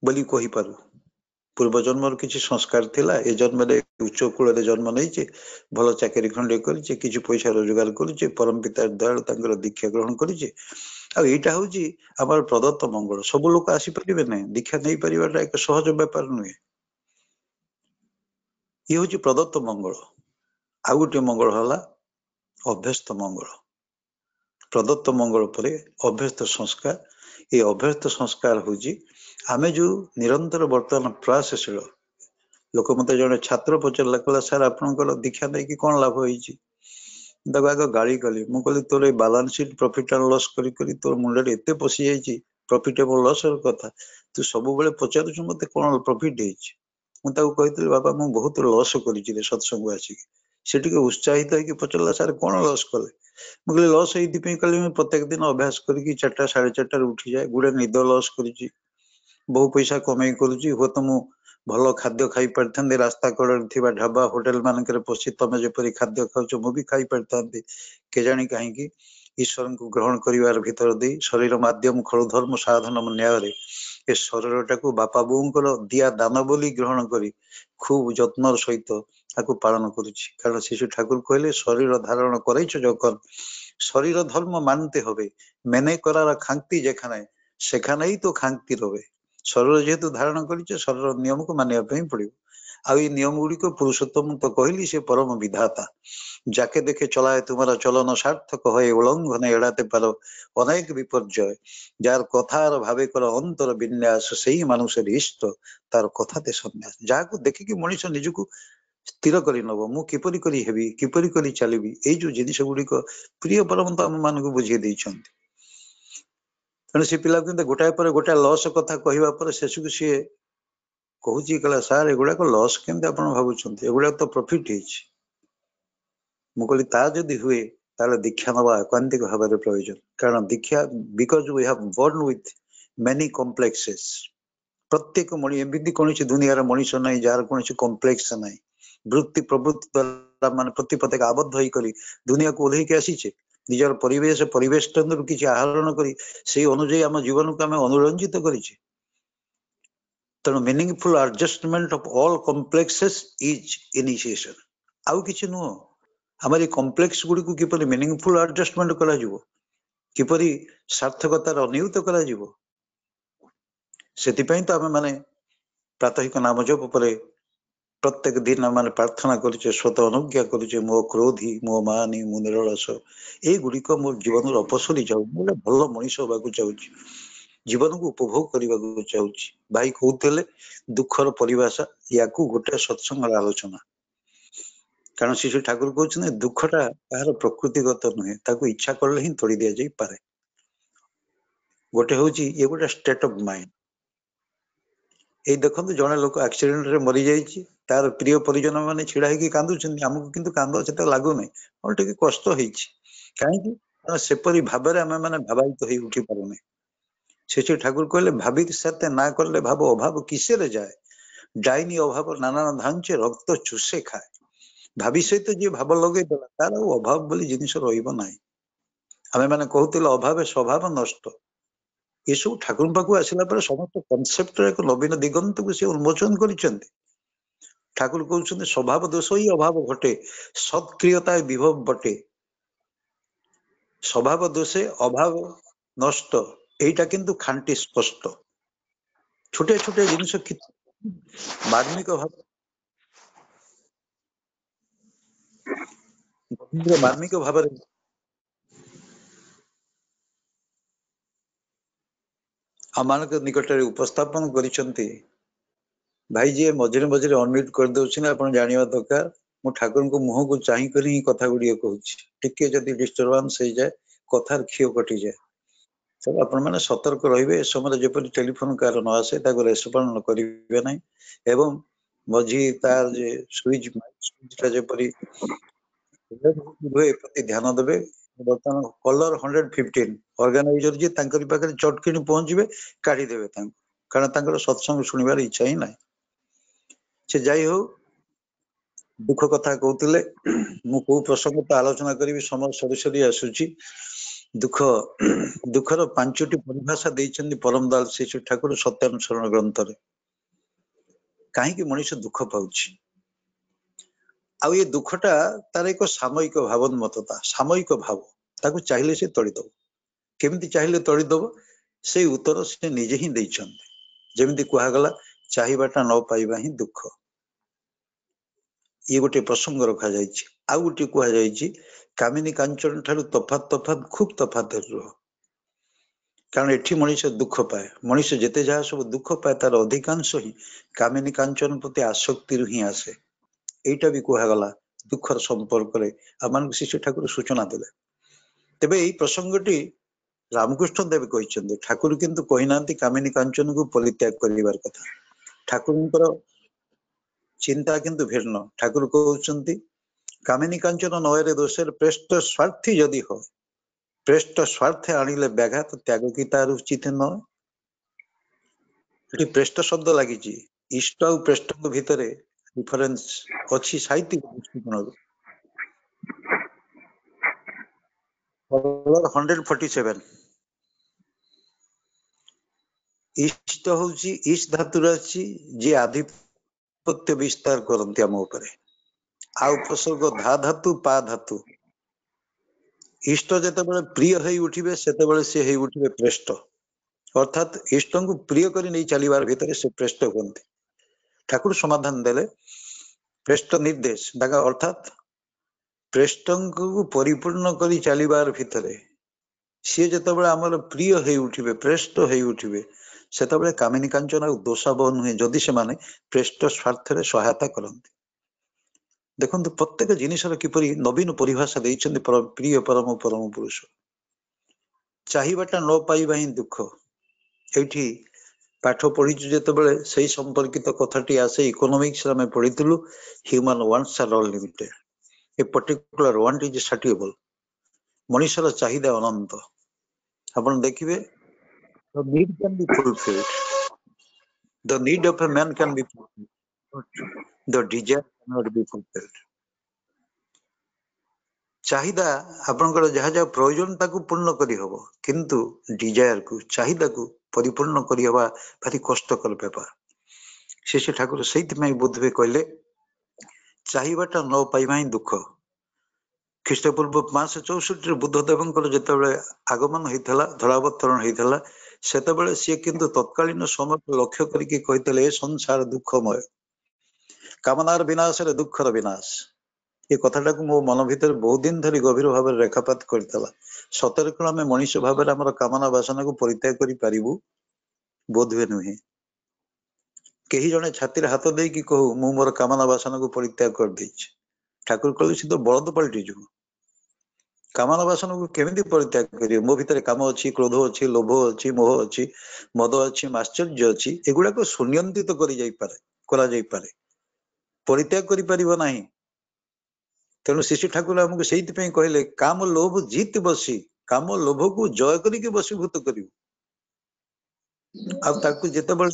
ବୋଲି କହିପାରୁ। ପୂର୍ବ ଜନ୍ମର କିଛି ସଂସ୍କାର ଥିଲା, ଏ ଜନ୍ମରେ ଉଚ୍ଚ କୂଳରେ ଜନ୍ମ ନେଇଛେ, ଭଲ ଚାକିରି ଖଣ୍ଡେ କରିଛେ, କିଛି ପଇସା ରୋଜଗାର କରୁଛେ, ପରମ ପିତା ଦୟାଳୁ ତାଙ୍କର ଦୀକ୍ଷା ଗ୍ରହଣ କରିଛେ। ଆଉ ଏଇଟା ହଉଛି ଆମର ପ୍ରଦତ୍ତ ମଙ୍ଗଳ। ସବୁ ଲୋକ ଆସିପାରିବେ ନାହିଁ, ଦୀକ୍ଷା ନେଇପାରିବାଟା ଏକ ସହଜ ବ୍ୟାପାର ନୁହେଁ। ଇଏ ହଉଛି ପ୍ରଦତ୍ତ ମଙ୍ଗଳ। ଆଉ ଗୋଟିଏ ମଙ୍ଗଳ ହେଲା ଅଭ୍ୟସ୍ତ ମଙ୍ଗଳ। ପ୍ରଦତ୍ତ ମଙ୍ଗଳ ପରେ ଅଭ୍ୟସ୍ତ ସଂସ୍କାର। ଏ ଅଭ୍ୟସ୍ତ ସଂସ୍କାର ହଉଛି ଆମେ ଯୋଉ ନିରନ୍ତର ବର୍ତ୍ତମାନ ପ୍ରୟାସଶୀଳ ଲୋକ। ମତେ ଜଣେ ଛାତ୍ର ପଚାରିଲା, କହିଲା ସାର୍ ଆପଣଙ୍କର ଦୀକ୍ଷା ନେଇକି କଣ ଲାଭ ହେଇଛି? ତାକୁ ଆଗ ଗାଳି କଲି। ମୁଁ କହିଲି ତୋର ଏଇ balance sheet profit and loss କରି କରି ତୋର ମୁଣ୍ଡରେ ଏତେ ପଶି ଯାଇଛି ପ୍ରଫିଟେବଲ ଲସ୍ ର କଥା, ତୁ ସବୁବେଳେ ପଚାରୁଛୁ ମତେ କଣ ପ୍ରଫିଟ ହେଇଛି। ମୁଁ ତାକୁ କହିଥିଲି ବାବା ମୁଁ ବହୁତ ଲସ୍ କରିଛି ରେ ସତ୍ସଙ୍ଗ ଆସିକି। ସେ ଟିକେ ଉତ୍ସାହିତ ହେଇକି ପଚାରିଲା ସାର୍ କଣ ଲସ୍ କଲେ? ମୁଁ କହିଲି ଲସ୍ ଏଇଥିପାଇଁ କଲି ମୁଁ ପ୍ରତ୍ୟେକ ଦିନ ଅଭ୍ୟାସ କରିକି 4ଟା 4:30ରେ ଉଠିଯାଏ। ଗୁଡେ ନିଦ ଲସ୍ କରିଛି, ବହୁ ପଇସା କମେଇ କରୁଛି। ହୁଏତ ମୁଁ ଭଲ ଖାଦ୍ୟ ଖାଇ ପାରିଥାନ୍ତି, ରାସ୍ତା କଡରେ ଥିବା ଢାବା ହୋଟେଲ ମାନଙ୍କରେ ପଶି ତମେ ଯେପରି ଖାଦ୍ୟ ଖାଉଛ ମୁଁ ବି ଖାଇ ପାରିଥାନ୍ତି। କେଜାଣି କାହିଁକି ଈଶ୍ୱରଙ୍କୁ ଗ୍ରହଣ କରିବାର ଭିତର ଦେଇ ଶରୀର ମାଧ୍ୟମ ଖଳ ଧର୍ମ ସାଧନ ନ୍ୟାୟରେ ଏ ଶରୀରଟାକୁ ବାପା ବୋଉଙ୍କର ଦିଆ ଦାନ ବୋଲି ଗ୍ରହଣ କରି ଖୁବ ଯତ୍ନର ସହିତ ତାକୁ ପାଳନ କରୁଛି। କାରଣ ଶିଶୁ ଠାକୁର କହିଲେ ଶରୀର ଧାରଣ করেছ যখন শরীর ধর্ম মানতে হবে, মেনে করার খাংতি যেখানে সেখানেই তো খাংতি রবে। শরীর যেহেতু ধাରଣ କରିଛ ଶରୀର ନିୟମକୁ ମାନିବା ପାଇଁ ପଡିବ। ଆଉ ଏଇ ନିୟମ ଗୁଡ଼ିକ ପୁରୁଷୋତ୍ତମ ତ କହିଲି ସେ ପରମ ବିଧାତା। যাকে দেখে চলায় তোমার চলন সার্থক হয়ে উলঙ্ঘনে এড়াতে পারো অনেক বিপর্যয়। যার কথা আর ভাবে কর অন্তর বিন্যাস সেই মানুষের ইষ্ট তার কথাতে সন্ন্যাস। ଯାହାକୁ ଦେଖିକି ମଣିଷ ନିଜକୁ ସ୍ଥିର କରି ନବ, ମୁଁ କିପରି କରି ହେବି, କିପରି କରି ଚାଲିବି। ଏଇ ଯୋଉ ଜିନିଷ ଗୁଡିକ ପ୍ରିୟ ପରମତ ଆମ ମାନଙ୍କୁ ବୁଝେଇ ଦେଇଛନ୍ତି। ତେଣୁ ସେ ପିଲାକୁ କିନ୍ତୁ ଗୋଟାଏ ପରେ ଗୋଟାଏ ଲସ୍ କଥା କହିବା ପରେ ଶେଷକୁ ସିଏ କହୁଛି, କହିଲା ସାର୍ ଏଗୁଡାକ ଲସ୍ କେମିତି ଆପଣ ଭାବୁଛନ୍ତି, ଏଗୁଡାକ ତ ପ୍ରଫିଟ ହେଇଛି। ମୁଁ କହିଲି ତା ଯଦି ହୁଏ ତାହେଲେ ଦୀକ୍ଷା ନେବା ଏକାନ୍ତିକ ଭାବରେ ପ୍ରয়োଜନ। କାରଣ ଦୀକ୍ଷା because we have born with many complexes। ପ୍ରତ୍ୟେକ ଏମିତି କୌଣସି ଦୁନିଆର ମଣିଷ ନାହିଁ ଯାହାର କୌଣସି କମ୍ପ୍ଲେକ୍ସ ନାହିଁ। ବୃତ୍ତି ପ୍ରବୃତ୍ତି ଦ୍ୱାରା ମାନେ ପ୍ରତିପଦକ ଆବଦ୍ଧ ହେଇକରି ଦୁନିଆକୁ ଓହ୍ଲେଇକି ଆସିଛେ। ନିଜର ପରିବେଷ୍ଟନରୁ କିଛି ଆହରଣ କରି ସେଇ ଅନୁଯାୟୀ ଆମ ଜୀବନକୁ ଆମେ ଅନୁରଞ୍ଜିତ କରିଛେ। ତେଣୁ ମିନିଙ୍ଗଫୁଲ adjustment of all କମ୍ପ୍ଲେକ୍ସେସ୍ is initiation. ଆଉ କିଛି ନୁହଁ। ଆମର ଏଇ କମ୍ପ୍ଲେକ୍ସ ଗୁଡିକୁ କିପରି ମିନିଙ୍ଗଫୁଲ ଆଡଜଷ୍ଟମେଣ୍ଟ କରାଯିବ, କିପରି ସାର୍ଥକତାର ନିୟୁତ କରାଯିବ, ସେଥିପାଇଁ ତ ଆମେ ମାନେ ପ୍ରାତଃକ ନାମ ଜପ ପରେ ପ୍ରତ୍ୟେକ ଦିନ ମାନେ ପ୍ରାର୍ଥନା କରୁଛେ, ସ୍ୱତ ଅନୁଜ୍ଞା କରୁଛେ, ମୋ କ୍ରୋଧୀ ମୋ ମାନି ମୁଁ ନିରଳସ। ଏଇଗୁଡିକ ମୋ ଜୀବନରୁ ଅପସରି ଯାଉ। ମୁଁ ଗୋଟେ ଭଲ ମଣିଷ ହେବାକୁ ଚାହୁଁଛି, ଜୀବନକୁ ଉପଭୋଗ କରିବାକୁ ଚାହୁଁଛି। ଭାଇ କହୁଥିଲେ ଦୁଃଖର ପରିଭାଷା, ୟାକୁ ଗୋଟେ ସତ୍ସଙ୍ଗର ଆଲୋଚନା। କାରଣ ଶିଶୁ ଠାକୁର କହୁଛନ୍ତି ଦୁଃଖଟା କାହାର ପ୍ରକୃତିଗତ ନୁହେଁ, ତାକୁ ଇଚ୍ଛା କଲେ ହିଁ ତୋଳି ଦିଆଯାଇପାରେ। ଗୋଟେ ହଉଛି ଇଏ ଗୋଟେ ଷ୍ଟେଟ ଅଫ ମାଇଣ୍ଡ। ଏଇ ଦେଖନ୍ତୁ ଜଣେ ଲୋକ ଆକ୍ସିଡେଣ୍ଟରେ ମରିଯାଇଛି, ତାର ପ୍ରିୟ ପରିଜନ ମାନେ ଛିଡା ହେଇକି କାନ୍ଦୁଛନ୍ତି, ଆମକୁ କିନ୍ତୁ କାନ୍ଦ ସେତେ ଲାଗୁନାହିଁ, ଆମର ଟିକେ କଷ୍ଟ ହେଇଛି। କାହିଁକି? ସେପରି ଭାବରେ ଆମେ ମାନେ ଭାବାୟିତ ହେଇ ଉଠି ପାରୁନେ। ଶିଶୁ ଠାକୁର କହିଲେ ଭାବି ସେତେ ନା କଲେ ଭାବ ଅଭାବ କିସେରେ ଯାଏ, ଡାଇନି ଅଭାବ ନାନା ଧାଞ୍ଚେ ରକ୍ତ ଚୁଷେ ଖାଏ। ଭାବି ସହିତ ଯିଏ ଭାବ ଲଗେଇ ଦେଲା ତାର ଆଉ ଅଭାବ ବୋଲି ଜିନିଷ ରହିବ ନାହିଁ। ଆମେ ମାନେ କହୁଥିଲେ ଅଭାବେ ସ୍ୱଭାବ ନଷ୍ଟ। ଏସବୁ ଠାକୁରଙ୍କ ପାଖକୁ ଆସିଲା ପରେ ସମସ୍ତ କନସେପ୍ଟର ଏକ ନବୀନ ଦିଗନ୍ତକୁ ସେ ଉନ୍ମୋଚନ କରିଛନ୍ତି। ଠାକୁର କହୁଛନ୍ତି ସ୍ୱଭାବ ଦୋଷ ହିଁ ଅଭାବ ଘଟେ, ସତ୍କ୍ରିୟତା ବିଭବ ବଟେ। ସ୍ୱଭାବ ଦୋଷେ ଅଭାବ ନଷ୍ଟ, ଏଇଟା କିନ୍ତୁ ଖାଣ୍ଟି ସ୍ପଷ୍ଟ। ଛୋଟିଆ ଛୋଟିଆ ଜିନିଷ ମାର୍ମିକ ଭାବରେ ଆମମାନଙ୍କ ନିକଟରେ ଉପସ୍ଥାପନ କରିଛନ୍ତି। ଭାଇ ଯିଏ ମଝିରେ ମଝିରେ ଅନମ୍ୟୁଟ କରିଦଉଛି ନା, ଆପଣ ଜାଣିବା ଦରକାର ମୁଁ ଠାକୁରଙ୍କ ମୁହଁକୁ ଚାହିଁ କରି ହିଁ କଥା ଗୁଡିକ କହୁଛି। ଟିକେ ଯଦି ଡିଷ୍ଟର୍ବାନ୍ସ ହେଇଯାଏ କଥାର କ୍ଷୟ କଟିଯାଏ। ତେଣୁ ଆପଣମାନେ ସତର୍କ ରହିବେ। ଏ ସମୟରେ ଯେପରି ଟେଲିଫୋନ କାହାର ନ ଆସେ ତାକୁ ରେସ୍ପଣ୍ଡ କରିବେ ନାହିଁ ଏବଂ ମଝି ତାର ଯେ ସୁଇଚଟା ଯେପରି ହୁଏ ପ୍ରତି ଧ୍ୟାନ ଦେବେ। ବର୍ତ୍ତମାନ କଲର 115 ଅର୍ଗାନାଇଜର ଯିଏ ତାଙ୍କରି ପାଖରେ ଚଟକିଣି ପହଞ୍ଚିବେ, କାଢିଦେବେ ତାଙ୍କୁ, କାରଣ ତାଙ୍କର ସତ୍ସଙ୍ଗ ଶୁଣିବାର ଇଚ୍ଛା ହିଁ ନାହିଁ। ସେ ଯାଇ ହଉ, ଦୁଃଖ କଥା କହୁଥିଲେ। ମୁଁ କୋଉ ପ୍ରସଙ୍ଗ ତ ଆଲୋଚନା କରିବି, ସମୟ ସରି ସରି ଆସୁଛି। ଦୁଃଖର 5ଟି ପରିଭାଷା ଦେଇଛନ୍ତି ପରମଦାସ ଶ୍ରୀ ଠାକୁର ସତ୍ୟାନୁସରଣ ଗ୍ରନ୍ଥରେ। କାହିଁକି ମଣିଷ ଦୁଃଖ ପାଉଛି, ଆଉ ଏ ଦୁଃଖଟା ତାର ଏକ ସାମୟିକ ଭାବୋନ୍ମତ୍ତତା, ସାମୟିକ ଭାବ। ତାକୁ ଚାହିଁଲେ ସେ ତୋଳିଦବ। କେମିତି ଚାହିଁଲେ ତୋଳିଦବ, ସେଇ ଉତ୍ତର ସେ ନିଜେ ହିଁ ଦେଇଛନ୍ତି। ଯେମିତି କୁହାଗଲା, ଚାହିଁବାଟା ନ ପାଇବା ହିଁ ଦୁଃଖ। ଇଏ ଗୋଟେ ପ୍ରସଙ୍ଗ ରଖାଯାଇଛି। ଆଉ ଗୋଟେ କୁହାଯାଇଛି, କାମିନୀ କାଞ୍ଚନ ଠାରୁ ତଫାତ ଖୁବ୍ ତଫାତ ରୁହ। କାରଣ ଏଠି ମଣିଷ ଦୁଃଖ ପାଏ। ମଣିଷ ଯେତେ ଯାହା ସବୁ ଦୁଃଖ ପାଏ ତାର ଅଧିକାଂଶ ହିଁ କାମିନୀ କାଞ୍ଚନ ପ୍ରତି ଆସକ୍ତିରୁ ହିଁ ଆସେ। এইটা ବି କୁହାଗଲା ଦୁଃଖର ସମ୍ପର୍କରେ। ଆମମାନଙ୍କୁ ଶ୍ରୀ ଠାକୁର ସୂଚନା ଦେଲେ। ତେବେ ଏଇ ପ୍ରସଙ୍ଗଟି ରାମକୃଷ୍ଣ ଦେବ କହିଛନ୍ତି। ଠାକୁର କିନ୍ତୁ କହିନାହାନ୍ତି କାମିନୀ କାଞ୍ଚନକୁ ପରିତ୍ୟାଗ କରିବାର କଥା। ଠାକୁରଙ୍କର ଚିନ୍ତା କିନ୍ତୁ ଭିନ୍ନ। ଠାକୁର କହୁଛନ୍ତି, କାମିନୀ କାଞ୍ଚନ ନୟରେ ଦୋଷରେ ପ୍ରେଷ୍ଟ ସ୍ୱାର୍ଥୀ ଯଦି হয়, ପ୍ରେଷ୍ଟ ସ୍ୱାର୍ଥେ ଆଣିଲେ ବ୍ୟାଘାତ ତ୍ୟାଗ କି ତାର ଉଚିତ ନয়। ଏଠି ପ୍ରେଷ୍ଟ ଶବ୍ଦ ଲାଗିଛି। ଇଷ୍ଟ ଆଉ ପ୍ରେଷ୍ଟଙ୍କ ଭିତରେ ଡିଫରେନ୍ସ ଅଛି ସାହିତ୍ୟିକ ଦୃଷ୍ଟିକୋଣରୁ। 147 ଇଷ୍ଟ ହଉଛି ଇଷ୍ଟ ଧାତୁର ଅଛି, ଯିଏ ଆଧିପତ୍ୟ ବିସ୍ତାର କରନ୍ତି ଆମ ଉପରେ। ଆଉ ଉପସର୍ଗ ଧା ଧାତୁ ପା ଧାତୁ। ଇଷ୍ଟ ଯେତେବେଳେ ପ୍ରିୟ ହେଇ ଉଠିବେ ସେତେବେଳେ ସେ ହେଇ ଉଠିବେ ପ୍ରେଷ୍ଟ। ଅର୍ଥାତ ଇଷ୍ଟଙ୍କୁ ପ୍ରିୟ କରି ନେଇ ଚାଲିବାର ଭିତରେ ସେ ପ୍ରେଷ୍ଟ ହୁଅନ୍ତି। ଠାକୁର ସମାଧାନ ଦେଲେ, ପ୍ରେଷ୍ଟ ନିର୍ଦ୍ଦେଶ ତାଙ୍କ ଅର୍ଥାତ ପ୍ରେଷ୍ଟଙ୍କୁ ପରିପୂର୍ଣ୍ଣ କରି ଚାଲିବାର ଭିତରେ ସିଏ ଯେତେବେଳେ ଆମର ପ୍ରିୟ ହେଇ ଉଠିବେ, ପ୍ରେଷ୍ଟ ହେଇ ଉଠିବେ, ସେତେବେଳେ କାମିନୀ କାଞ୍ଚନ ଆଉ ଦୋଷାବହ ନୁହେଁ ଯଦି ସେମାନେ ପ୍ରେଷ୍ଟ ସ୍ୱାର୍ଥରେ ସହାୟତା କରନ୍ତି। ଦେଖନ୍ତୁ ପ୍ରତ୍ୟେକ ଜିନିଷର କିପରି ନବୀନ ପରିଭାଷା ଦେଇଛନ୍ତି ପ୍ରିୟ ପରମ ପୁରୁଷ। ଚାହିଁବାଟା ନ ପାଇବା ହିଁ ଦୁଃଖ। ଏଇଠି ପାଠ ପଢିଛୁ ଯେତେବେଳେ ସେଇ ସମ୍ପର୍କିତ କଥାଟି ଆସେ। ଇକୋନୋମିକ୍ସରେ ଆମେ ପଢିଥିଲୁ, human wants are all limited, a particular want is satiable. ମଣିଷର ଚାହିଦା ଅନନ୍ତ। ଆପଣ ଦେଖିବେ, the need can be fulfilled, the need of a man can be fulfilled, but the desire cannot be fulfilled. ଚାହିଦା ଆପଣଙ୍କର ଯାହା ଯାହା ପ୍ରয়োଜନ ତାକୁ ପୂର୍ଣ୍ଣ କରିହବ, କିନ୍ତୁ ଡିଜାୟାରକୁ, ଚାହିଦାକୁ ପରିପୂର୍ଣ୍ଣ କରିହେବା ଭାରି କଷ୍ଟକର ବ୍ୟାପାର। ଶ୍ରୀ ଠାକୁର ସେଇଥିପାଇଁ ବୋଧହୁଏ କହିଲେ, ଚାହିଁବାଟା ନ ପାଇବା ହିଁ ଦୁଃଖ। ଖ୍ରୀଷ୍ଟପୂର୍ବ 564ରେ ବୁଦ୍ଧଦେବଙ୍କର ଯେତେବେଳେ ଆଗମନ ହେଇଥିଲା, ଧଳାବତରଣ ହେଇଥିଲା, ସେତେବେଳେ ସିଏ କିନ୍ତୁ ତତ୍କାଳୀନ ସମୟକୁ ଲକ୍ଷ୍ୟ କରିକି କହିଥିଲେ, ଏ ସଂସାର ଦୁଃଖମୟ, କାମନାର ବିନାଶରେ ଦୁଃଖର ବିନାଶ। ଏ କଥାଟାକୁ ମୋ ମନ ଭିତରେ ବହୁତ ଦିନ ଧରି ଗଭୀର ଭାବରେ ରେଖାପାତ କରିଥିଲା। ସତରେ କଣ ଆମେ ମଣିଷ ଭାବରେ ଆମର କାମନା ବାସନାକୁ ପରିତ୍ୟାଗ କରିପାରିବୁ? ବୋଧହୁଏ ନୁହେଁ। କେହି ଜଣେ ଛାତିରେ ହାତ ଦେଇକି କହୁ, ମୁଁ ମୋର କାମନା ବାସନାକୁ ପରିତ୍ୟାଗ କରିଦେଇଛି। ଠାକୁର କହିଲେ, ସେ ତ ବଳଦ ପାଲଟିଯିବ। କାମନା ବାସନାକୁ କେମିତି ପରିତ୍ୟାଗ କରିବେ? ମୋ ଭିତରେ କାମ ଅଛି, କ୍ରୋଧ ଅଛି, ଲୋଭ ଅଛି, ମୋହ ଅଛି, ମଦ ଅଛି, ମାଶ୍ଚର୍ଯ୍ୟ ଅଛି। ଏଗୁଡାକ ସୁନିୟନ୍ତ୍ରିତ କରାଯାଇପାରେ, ପରିତ୍ୟାଗ କରିପାରିବ ନାହିଁ। ତେଣୁ ଶ୍ରୀ ଠାକୁର ଆମକୁ ସେଇଥିପାଇଁ କହିଲେ, କାମ ଲୋଭ ଜିତ ବସି, କାମ ଲୋଭକୁ ଜୟ କରିକି ବଶୀଭୂତ କରିବୁ। ଆଉ ତାକୁ ଯେତେବେଳେ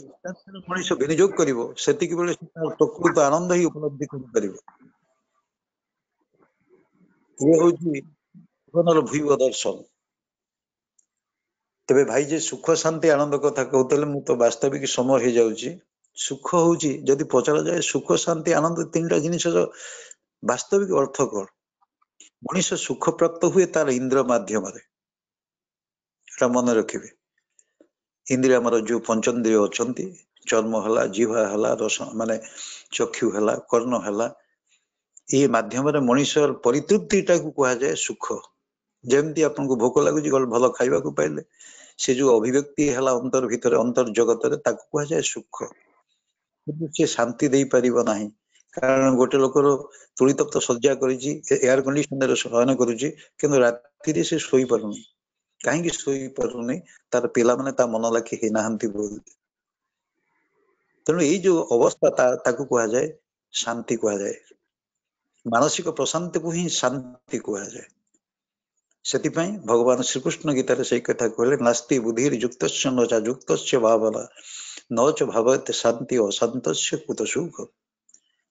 ମଣିଷ ବିନିଯୋଗ କରିବ, ସେତିକି ବେଳେ ପ୍ରକୃତ ଆନନ୍ଦ ହିଁ ଉପଲବ୍ଧି କରିପାରିବ। ଇଏ ହଉଛି ଜୀବନର ଭୂବ ଦର୍ଶନ। ତେବେ ଭାଇ ଯେ ସୁଖ ଶାନ୍ତି ଆନନ୍ଦ କଥା କହୁଥିଲେ, ମୁଁ ତ ବାସ୍ତବିକ ସମୟ ହେଇଯାଉଛି। ସୁଖ ହଉଛି, ଯଦି ପଚରାଯାଏ ସୁଖ ଶାନ୍ତି ଆନନ୍ଦ ତିନିଟା ଜିନିଷର ବାସ୍ତବିକ ଅର୍ଥ କଣ? ମଣିଷ ସୁଖ ପ୍ରାପ୍ତ ହୁଏ ତାର ଇନ୍ଦ୍ରିୟ ମାଧ୍ୟମରେ। ଏଟା ମନେ ରଖିବେ। ଇନ୍ଦ୍ରିୟ ଆମର ଯୋଉ ପଞ୍ଚେନ୍ଦ୍ରିୟ ଅଛନ୍ତି, चर्म हला जीवा हला रस माने चक्षु हला कर्ण हला ये माध्यम मनुष्य परितृप्तिटा को कहा जाए सुख जमती आपन को भोक लगुच भल खाइबा को पाइले से जो अभिव्यक्ति हला अंतर भितर अंतर जगत रे ताको कहा जाए सुख किंतु से शांति दे परिबो नाही कारण गोटे लोकर तुलितप्त सज्जा करिछि एयर कंडीशन रे शयन करूछि किंतु राति रे से सोई परुनी काहे कि सोई परुनी तार पिला माने ता मन लाखि हे नाहंती बोल तेणु ये जो अवस्था ताकू कहा जाए शांति कहा जाए मानसिक प्रशांति को ही शांति कहा जाए सेतिपई भगवान श्रीकृष्ण गीता रे सही कथा कहले नास्ति बुद्धिर युक्तस्य न च युक्तस्य भावना न च भावते शांति अशांतस्य कुत सुख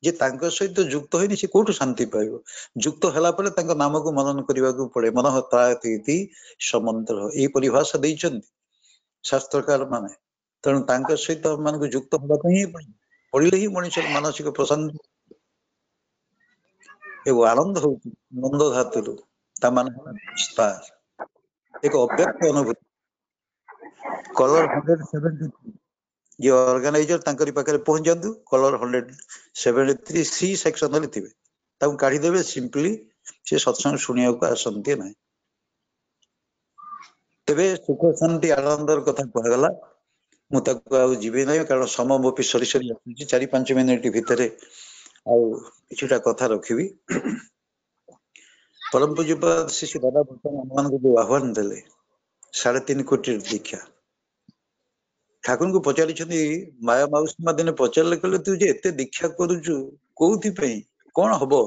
जे तांको सहित युक्त होइनि से कोठु शांति पाइबो युक्त हला परे तांको नाम को मनन करबा को पड़े मन हताति समंत्र ए परिभाषा दैछन्ति शास्त्रकार माने तेणु तांको सहित मान को युक्त होबा ही पड़िले ही मनुष्य मानसिक प्रशांति एगो आनंद होउछि नंद धातुरु ता माने विस्तार एक अव्यक्त अनुभूति कलर 173 जे ऑर्गेनाइजर तांकरी पाखरे पहुंच जंतु कलर 173 सी सेक्शन रे थिबे ताऊ काढी देबे सिंपली से सत्संग सुनिया को आसंती नै तबे सुख शांति आनंदर कथा कह गला मु ताको आ जीवे नै कारण सममोपि सरी सरी आछि 4-5 मिनिट भितरे आ किछटा कथा रखिबी परम पूज्यपाद शिष्य दादा भक्तन मान को जो आह्वान देले 3.5 कोटी दीक्षा ठाकुर को पचारि छथि माया माउसी दिने पचारले कहले तू जे एते दीक्षा करूछु कोउथि पई कोन हबो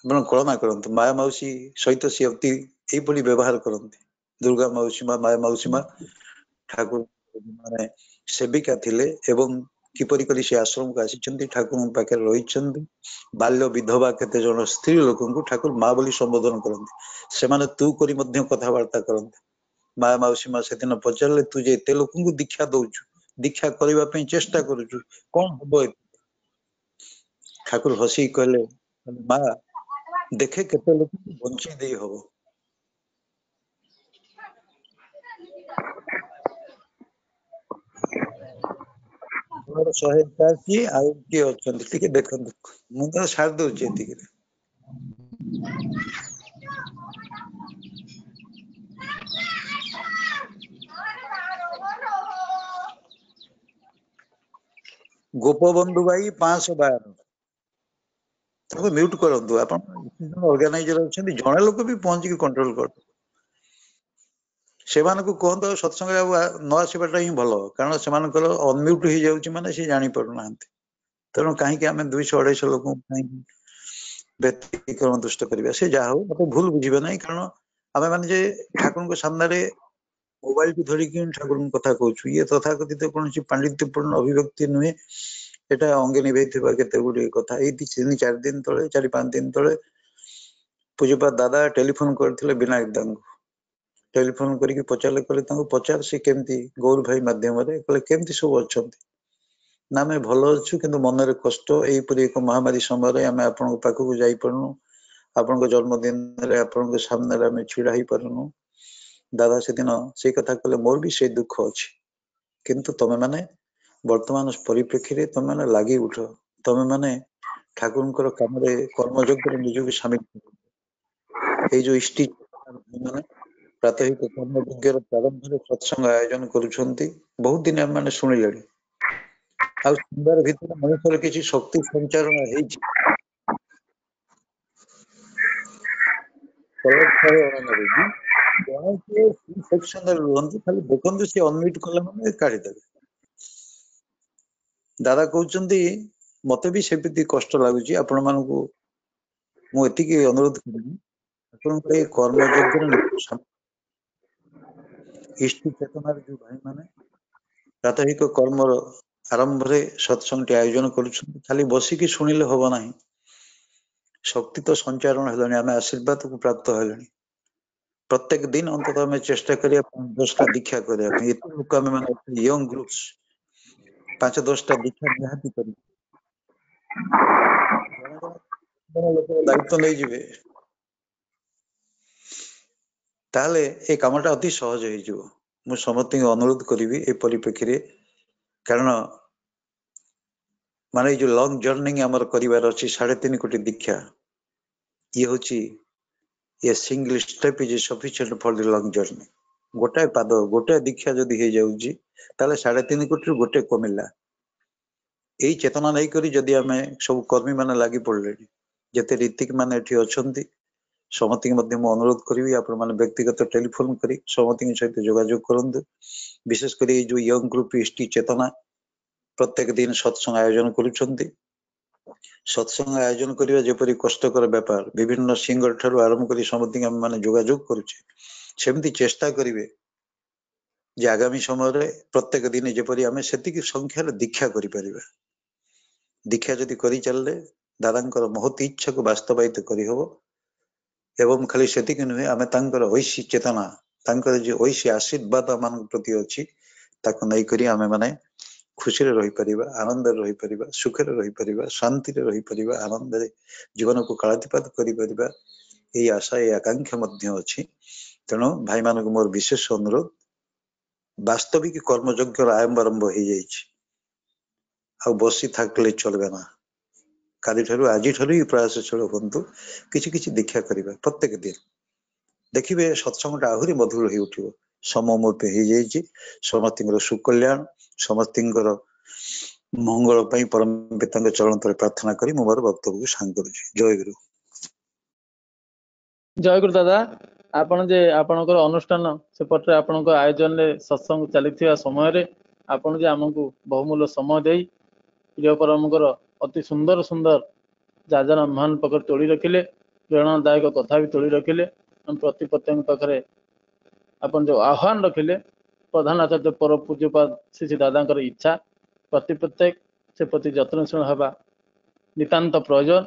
आपण कल्पना करंतु माया माउसी सहित से अति एई पडी व्यवहार करंती दुर्गा माउसी माया माउसी ठाकुर माने सेविका थिले एवं किपरि करी से आश्रम को आसी ठाकुर पाखे रही बाल्य विधवा केते जन स्त्री लोक ठाकुर माँ बोली संबोधन करते से माने तू करी मध्य कथबार्ता करते माया माउसी से दिन पचारे तू जे एते लोक दीक्षा दौचु दीक्षा करने चेष्टा करुचु कौन हम ठाकुर हसी कहले माँ देखे केते लोक बंची दे हबो देखते मुझे सार दौचे गोपबंधु भाई 512 म्यूट करंतु आपण ऑर्गेनाइजर अछंती जणे लोक भी पहुंच के कंट्रोल कर सेमान को कहतो सत्संग न आसबाटा ही भल कारण से अनम्यूट हो जाउची माने से जानि पड़ु नांती तेणु कहीं आम 200-250 लोक व्यतिक्रम दुष्ट करिबा से जा हो मते भूल बुझिबे नै कारण आमे माने जे ठाकुर को सामने रे मोबाइल को धरि कि ठाकुर कथा कहूछु ये तथाकथित कोनसी पांडित्यपूर्ण अभिव्यक्ति नुहे एटा अंगे निभेथिबा केते गुडी कथा ए 3-4 दिन तळे 4-5 दिन तळे पूज्यपाद दादा टेलीफोन करथिले विनायक दांगु टेलीफोन करके पचारे कहले तांको पचार से केमती गौर भाई माध्यम रे कहले केमती सब अछंती ना मैं भल अच्छु किंतु मन रे कष्ट एई परि एक महामारी समय रे आमे आपन पाखु को जाई परनु आपन को जन्मदिन रे आपन को सामने रे आमे छिड़ा ही परनु दादा से दिन से कथा कहले मोर भी से दुख अछि किंतु तमे माने वर्तमान परिप्रेक्षी रे तमे माने लागि उठ तमे माने ठाकुरकर काम रे कर्मयोग्य निज को शामिल ए जो इष्टि माने प्रातःहिक कर्मयोग्य प्रारंभ रे सत्संग आयोजन करूछंती बहुत दिन हम माने सुनिलेनी आ सुंदर भीतर मनुष्य किसी शक्ति संचारण हेछि सेक्शन रुहंतु खाली देखंतु से अनम्यूट कला माने काढी देबे दादा कहउचंती मते भी सेपति कष्ट लागुची आपण मानकू मु एति के अनुरोध करिनी आपण के कर्मयोग्य इष्ट चेतना जो भाई माने प्रातःहिक कर्म आरंभ रे सत्संग आयोजन करूछन खाली बसी की सुनिले होबो नाही शक्ति तो संचारण हेलानी आमे आशीर्वाद को प्राप्त हेलानी प्रत्येक दिन अंततः में चेष्टा करिया 5-10 दीक्षा करिया एते लोक आमे माने यंग ग्रुप्स 5-10 दीक्षा निहाती करी दायित्व नहीं जिवे ताले ए कामटा अति सहज हे जिवो मु समस्त अनुरोध करिवि ए परिप्रेक्षी रे କାରଣ ମାନେ ଏଇ ଯୋଉ ଲଙ୍ଗ ଜର୍ଣ୍ଣି ଆମର କରିବାର ଅଛି 3.5 କୋଟି ଦୀକ୍ଷା ଇଏ ହଉଛି a single step is sufficient for the long journey. ଗୋଟାଏ ପାଦ ଗୋଟାଏ ଦୀକ୍ଷା ଯଦି ହେଇଯାଉଛି ତାହେଲେ 3.5 କୋଟିରୁ ଗୋଟେ କମିଲା। ଏଇ ଚେତନା ନେଇକରି ଯଦି ଆମେ ସବୁ କର୍ମୀ ମାନେ ଲାଗି ପଡିଲେଣି, ଯେତେ ରୀତିକ ମାନେ ଏଠି ଅଛନ୍ତି ସମସ୍ତଙ୍କୁ ମଧ୍ୟ ମୁଁ ଅନୁରୋଧ କରିବି ଆପଣ ମାନେ ବ୍ୟକ୍ତିଗତ ଟେଲିଫୋନ କରି ସମସ୍ତଙ୍କ ସହିତ ଯୋଗାଯୋଗ କରନ୍ତୁ। ବିଶେଷ କରି ଏଇ ଯୋଉ ୟଙ୍ଗ ଗ୍ରୁପ ଇଷ୍ଟି ଚେତନା ପ୍ରତ୍ୟେକ ଦିନ ସତ୍ସଙ୍ଗ ଆୟୋଜନ କରୁଛନ୍ତି। ସତ୍ସଙ୍ଗ ଆୟୋଜନ କରିବା ଯେପରି କଷ୍ଟକର ବ୍ୟାପାର, ବିଭିନ୍ନ ସିଙ୍ଗର ଠାରୁ ଆରମ୍ଭ କରି ସମସ୍ତଙ୍କୁ ଆମେ ମାନେ ଯୋଗାଯୋଗ କରୁଛେ, ସେମିତି ଚେଷ୍ଟା କରିବେ ଯେ ଆଗାମୀ ସମୟରେ ପ୍ରତ୍ୟେକ ଦିନ ଯେପରି ଆମେ ସେତିକି ସଂଖ୍ୟାରେ ଦୀକ୍ଷା କରିପାରିବା। ଦୀକ୍ଷା ଯଦି କରିଚାଲିଲେ ଦାଦାଙ୍କର ମହତ ଇଚ୍ଛାକୁ ବାସ୍ତବାୟିତ କରିହବ। ଏବଂ ଖାଲି ସେତିକି ନୁହେଁ, ଆମେ ତାଙ୍କର ଐଶୀ ଚେତନା, ତାଙ୍କର ଯେ ଐଶୀ ଆଶୀର୍ବାଦ ଆମମାନଙ୍କ ପ୍ରତି ଅଛି ତାକୁ ନେଇକରି ଆମେ ମାନେ ଖୁସିରେ ରହିପାରିବା, ଆନନ୍ଦରେ ରହିପାରିବା, ସୁଖରେ ରହିପାରିବା, ଶାନ୍ତିରେ ରହିପାରିବା, ଆନନ୍ଦରେ ଜୀବନକୁ କାଳାତିପାତ କରିପାରିବା। ଏଇ ଆଶା ଏଇ ଆକାଂକ୍ଷା ମଧ୍ୟ ଅଛି। ତେଣୁ ଭାଇମାନଙ୍କୁ ମୋର ବିଶେଷ ଅନୁରୋଧ, ବାସ୍ତବିକ କର୍ମଯଜ୍ଞର ଆରମ୍ଭ ହେଇଯାଇଛି, ଆଉ ବସି ଥାକିଲେ ଚଲବେ ନା। କାଲିଠାରୁ ଆଜିଠାରୁ ହିଁ ପ୍ରୟାସଶୀଳ ହୁଅନ୍ତୁ, କିଛି କିଛି ଦୀକ୍ଷା କରିବା ପ୍ରତ୍ୟେକ ଦିନ। ଦେଖିବେ ସତ୍ସଙ୍ଗଟା ଆହୁରି ମଧୁର ହେଇ ଉଠିବ। ସମୟ ମୂର୍ତ୍ତି ହେଇଯାଇଛି। ସମସ୍ତଙ୍କର ସୁକଲ୍ୟାଣ, ସମସ୍ତଙ୍କର ମଙ୍ଗଳ ପାଇଁ ପରମ ପିତାଙ୍କ ଚରଣ ତଳେ ପ୍ରାର୍ଥନା କରି ମୁଁ ମୋର ବକ୍ତବ୍ୟକୁ ସାଙ୍ଗ କରୁଛି। ଜୟ ଗୁରୁ। ଜୟ ଗୁରୁ ଦାଦା। ଆପଣ ଯେ ଆପଣଙ୍କର ଅନୁଷ୍ଠାନ ସେପଟରେ ଆପଣଙ୍କ ଆୟୋଜନରେ ସତ୍ସଙ୍ଗ ଚାଲିଥିବା ସମୟରେ ଆପଣ ଯେ ଆମକୁ ବହୁମୂଲ୍ୟ ସମୟ ଦେଇ ପ୍ରିୟ ପରମଙ୍କର ଅତି ସୁନ୍ଦର ସୁନ୍ଦର ଯାଜନ ମହାନ ପାଖରେ ତୋଳି ରଖିଲେ, ପ୍ରେରଣାଦାୟକ କଥା ବି ତୋଳି ରଖିଲେ। ପ୍ରତି ପ୍ରତ୍ୟେକ ପାଖରେ ଆପଣ ଯୋଉ ଆହ୍ୱାନ ରଖିଲେ, ପ୍ରଧାନ ଆଚାର୍ଯ୍ୟ ପର ପୂଜ୍ୟପାଦ ଶ୍ରୀ ଦାଦାଙ୍କର ଇଚ୍ଛା ପ୍ରତି ପ୍ରତ୍ୟେକ ସେ ପ୍ରତି ଯତ୍ନଶୀଳ ହେବା ନିତାନ୍ତ ପ୍ରয়োଜନ।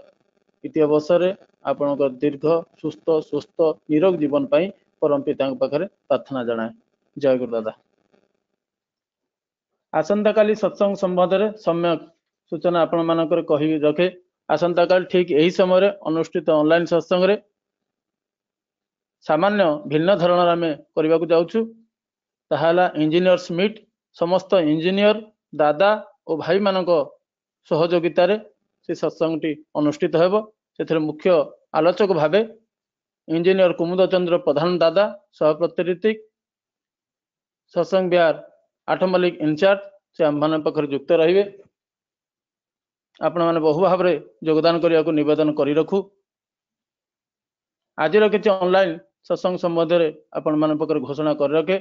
ଇତି ଅବସରରେ ଆପଣଙ୍କ ଦୀର୍ଘ ସୁସ୍ଥ ସୁସ୍ଥ ନିରୋଗ ଜୀବନ ପାଇଁ ପରମ ପିତାଙ୍କ ପାଖରେ ପ୍ରାର୍ଥନା ଜଣାଏ। ଜୟ ଗୁରୁ ଦାଦା। ଆସନ୍ତାକାଲି ସତ୍ସଙ୍ଗ ସମ୍ବନ୍ଧରେ ସମ୍ୟକ ସୂଚନା ଆପଣ ମାନଙ୍କର କହି ରଖେ। ଆସନ୍ତାକାଲି ଠିକ ଏହି ସମୟରେ ଅନୁଷ୍ଠିତ ଅନଲାଇନ ସତ୍ସଙ୍ଗରେ ସାମାନ୍ୟ ଭିନ୍ନ ଧରଣର ଆମେ କରିବାକୁ ଯାଉଛୁ। ତାହା ହେଲା ଇଞ୍ଜିନିୟର୍ସ ମିଟ୍। ସମସ୍ତ ଇଞ୍ଜିନିୟର ଦାଦା ଓ ଭାଇମାନଙ୍କ ସହଯୋଗିତାରେ ସେ ସତ୍ସଙ୍ଗଟି ଅନୁଷ୍ଠିତ ହେବ। ସେଥିରେ ମୁଖ୍ୟ ଆଲୋଚକ ଭାବେ ଇଞ୍ଜିନିୟର କୁମୁଦ ଚନ୍ଦ୍ର ପ୍ରଧାନ ଦାଦା ସହପ୍ରତି ରୀତିକ ସତ୍ସଙ୍ଗ ବିହାର 8 ମଲ୍ଲିକ ଇନଚାର୍ଜ ସେ ଆମମାନଙ୍କ ପାଖରେ ଯୁକ୍ତ ରହିବେ। ଆପଣମାନେ ବହୁ ଭାବରେ ଯୋଗଦାନ କରିବାକୁ ନିବେଦନ କରି ରଖୁ। ଆଜିର କିଛି ଅନଲାଇନ ସତ୍ସଙ୍ଗ ସମ୍ବନ୍ଧରେ ଆପଣମାନଙ୍କ ପାଖରେ ଘୋଷଣା କରି ରଖେ।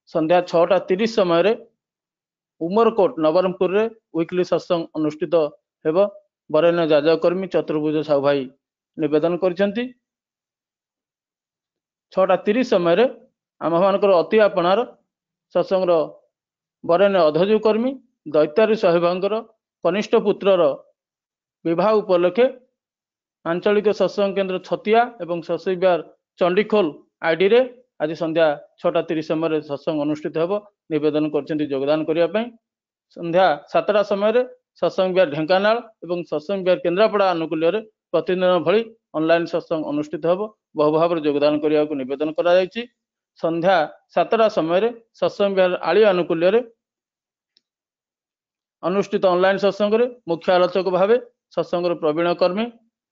ସନ୍ଧ୍ୟା 6:30 ସମୟରେ ଉମରକୋଟ ନବରଙ୍ଗପୁରରେ ୱିକଲି ସତ୍ସଙ୍ଗ ଅନୁଷ୍ଠିତ ହେବ। ବରେଣ୍ୟ ଯାଜକ କର୍ମୀ ଚତୁର୍ଭୁଜ ସାହୁ ଭାଇ ନିବେଦନ କରିଛନ୍ତି। 6:30 ସମୟରେ ଆମମାନଙ୍କର ଅତି ଆପଣାର ସତ୍ସଙ୍ଗର ବରେଣ୍ୟ ଅଧ୍ୟଯୁଗ କର୍ମୀ ଦୈତାରୀ ସାହେବଙ୍କର କନିଷ୍ଠ ପୁତ୍ରର ବିବାହ ଉପଲକ୍ଷେ ଆଞ୍ଚଳିକ ସତ୍ସଙ୍ଗ କେନ୍ଦ୍ର ଛତିଆ ଏବଂ ସତ୍ସଙ୍ଗ ବିହାର ଚଣ୍ଡିଖୋଲ ଆଇଡିରେ ଆଜି ସନ୍ଧ୍ୟା 6:30 ସମୟରେ ସତ୍ସଙ୍ଗ ଅନୁଷ୍ଠିତ ହେବ। ନିବେଦନ କରିଛନ୍ତି ଯୋଗଦାନ କରିବା ପାଇଁ। ସନ୍ଧ୍ୟା 7ଟା ସମୟରେ ସତ୍ସଙ୍ଗ ବିହାର ଢେଙ୍କାନାଳ ଏବଂ ସତ୍ସଙ୍ଗ ବିହାର କେନ୍ଦ୍ରାପଡ଼ା ଆନୁକୂଲ୍ୟରେ ପ୍ରତିଦିନ ଭଳି ଅନଲାଇନ ସତ୍ସଙ୍ଗ ଅନୁଷ୍ଠିତ ହେବ। ବହୁ ଭାବରେ ଯୋଗଦାନ କରିବାକୁ ନିବେଦନ କରାଯାଇଛି। ସନ୍ଧ୍ୟା 7ଟା ସମୟରେ ସତ୍ସଙ୍ଗ ବିହାର ଆଳି ଆନୁକୂଲ୍ୟରେ ଅନୁଷ୍ଠିତ ଅନଲାଇନ ସତ୍ସଙ୍ଗରେ ମୁଖ୍ୟ ଆଲୋଚକ ଭାବେ ସତ୍ସଙ୍ଗର ପ୍ରବୀଣ କର୍ମୀ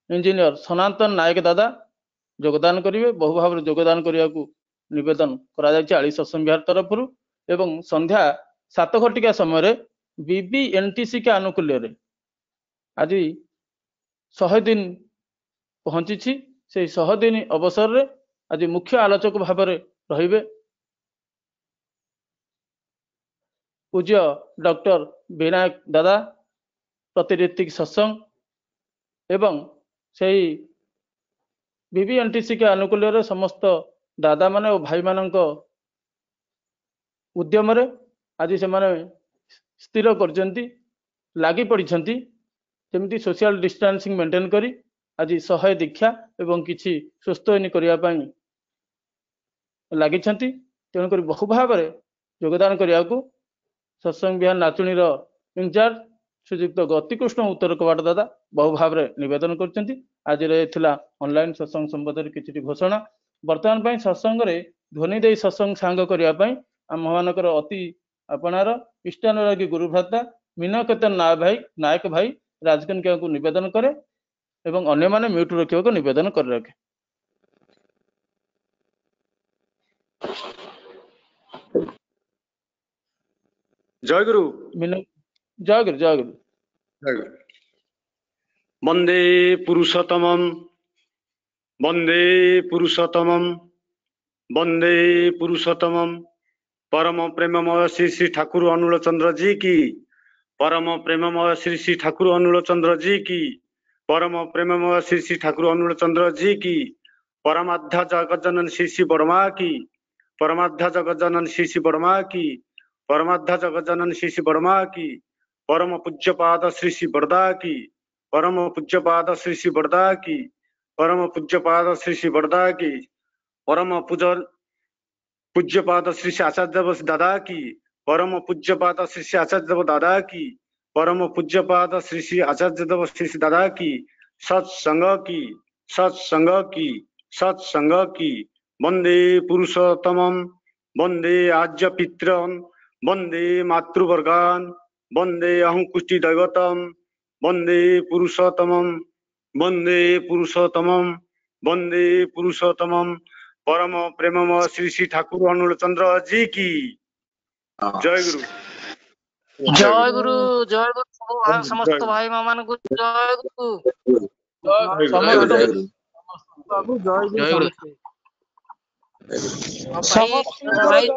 ଇଞ୍ଜିନିୟର ସନାତନ ନାୟକ ଦାଦା ଯୋଗଦାନ କରିବେ। ବହୁ ଭାବରେ ଯୋଗଦାନ କରିବାକୁ ନିବେଦନ କରାଯାଇଛି ଆଳି ସତ୍ସଙ୍ଗ ବିହାର ତରଫରୁ। ଏବଂ ସନ୍ଧ୍ୟା 7 ଘଟିକା ସମୟରେ BBNTCK ଆନୁକୂଲ୍ୟରେ ଆଜି 100 ଦିନ ପହଞ୍ଚିଛି। ସେହି 100 ଦିନ ଅବସରରେ ଆଜି ମୁଖ୍ୟ ଆଲୋଚକ ଭାବରେ ରହିବେ ପୂଜ୍ୟ ଡକ୍ଟର ବିନାୟକ ଦାଦା ପ୍ରତି ରୀତିକ ସତ୍ସଙ୍ଗ ଏବଂ ସେହି BBNTCK ଆନୁକୂଲ୍ୟରେ ସମସ୍ତ ଦାଦାମାନେ ଓ ଭାଇମାନଙ୍କ ଉଦ୍ୟମରେ ଆଜି ସେମାନେ ସ୍ଥିର କରିଛନ୍ତି, ଲାଗି ପଡ଼ିଛନ୍ତି ଯେମିତି ସୋସିଆଲ ଡିଷ୍ଟାନ୍ସିଂ ମେଣ୍ଟେନ କରି ଆଜି 100 ଦୀକ୍ଷା ଏବଂ କିଛି ସୁସ୍ଥୟନୀ କରିବା ପାଇଁ ଲାଗିଛନ୍ତି। ତେଣୁକରି ବହୁ ଭାବରେ ଯୋଗଦାନ କରିବାକୁ ସତ୍ସଙ୍ଗ ବିହାର ନାଚୁଣୀର ଇନଚାର୍ଜ ଶ୍ରୀଯୁକ୍ତ ଗତିକୃଷ୍ଣ ଉତ୍ତର କବାଟ ଦାଦା ବହୁ ଭାବରେ ନିବେଦନ କରିଛନ୍ତି। ଆଜିର ଥିଲା ଅନଲାଇନ ସତ୍ସଙ୍ଗ ସମ୍ବନ୍ଧରେ କିଛିଟି ଘୋଷଣା। ବର୍ତ୍ତମାନ ପାଇଁ ସତ୍ସଙ୍ଗରେ ଧ୍ୱନି ଦେଇ ସତ୍ସଙ୍ଗ ସାଙ୍ଗ କରିବା ପାଇଁ ଆମମାନଙ୍କର ଅତି ଆପଣାର ଇଷ୍ଟାନୁରାଗୀ ଗୁରୁ ଭ୍ରାତା ମୀନକେତନ ନାୟକ ଭାଇ ରାଜକନିକାଙ୍କୁ ନିବେଦନ କରେ ଏବଂ ଅନ୍ୟମାନେ ମ୍ୟୁଟ ରଖିବାକୁ ନିବେଦନ କରି ରଖେ। ଜୟଗୁରୁ ଜୟଗୁରୁ ଜୟଗୁରୁ। ବନ୍ଦେ ପୁରୁଷୋତ୍ତମମ୍ ବନ୍ଦେ ପୁରୁଷୋତ୍ତମମ୍ ବନ୍ଦେ ପୁରୁଷୋତ୍ତମମ୍। परम प्रेममय श्री श्री ठाकुर अनुल चंद्र जी की। परम प्रेममय श्री श्री ठाकुर अनुल चंद्र जी की। परम प्रेममय श्री श्री ठाकुर अनुल चंद्र जी की। परमाध्या जगज्जनन श्री श्री बड़मा की। परमाध्या जगज्जनन श्री श्री बड़मा की। परमाध्या जगज्जनन श्री श्री बड़मा की। परम पूज्यपाद श्री श्री बड़दा की। परम पूज्यपाद श्री श्री बड़दा की। परम पूज्यपाद श्री श्री बड़दा की। परम पूज्यपाद श्री श्री आचार्य देव दादा की। परम पूज्यपाद श्री श्री आचार्य देव दादा की। परम पूज्यपाद श्री श्री आचार्य देव श्री श्री दादा की। सत्संग की सत्संग की सत्संग की। वंदे पुरुषोत्तमं वंदे आज्य पित्रं वंदे मातृवर्गान वंदे अहंकुष्टि दैवतम वंदे पुरुषोत्तमं वंदे पुरुषोत्तमं वंदे पुरुषोत्तमं। परम प्रेममय श्री श्री ठाकुर अनुल चंद्र जी की। जय गुरु जय गुरु जय गुरु समस्त भाई मान को जय गुरु जय गुरु। भाई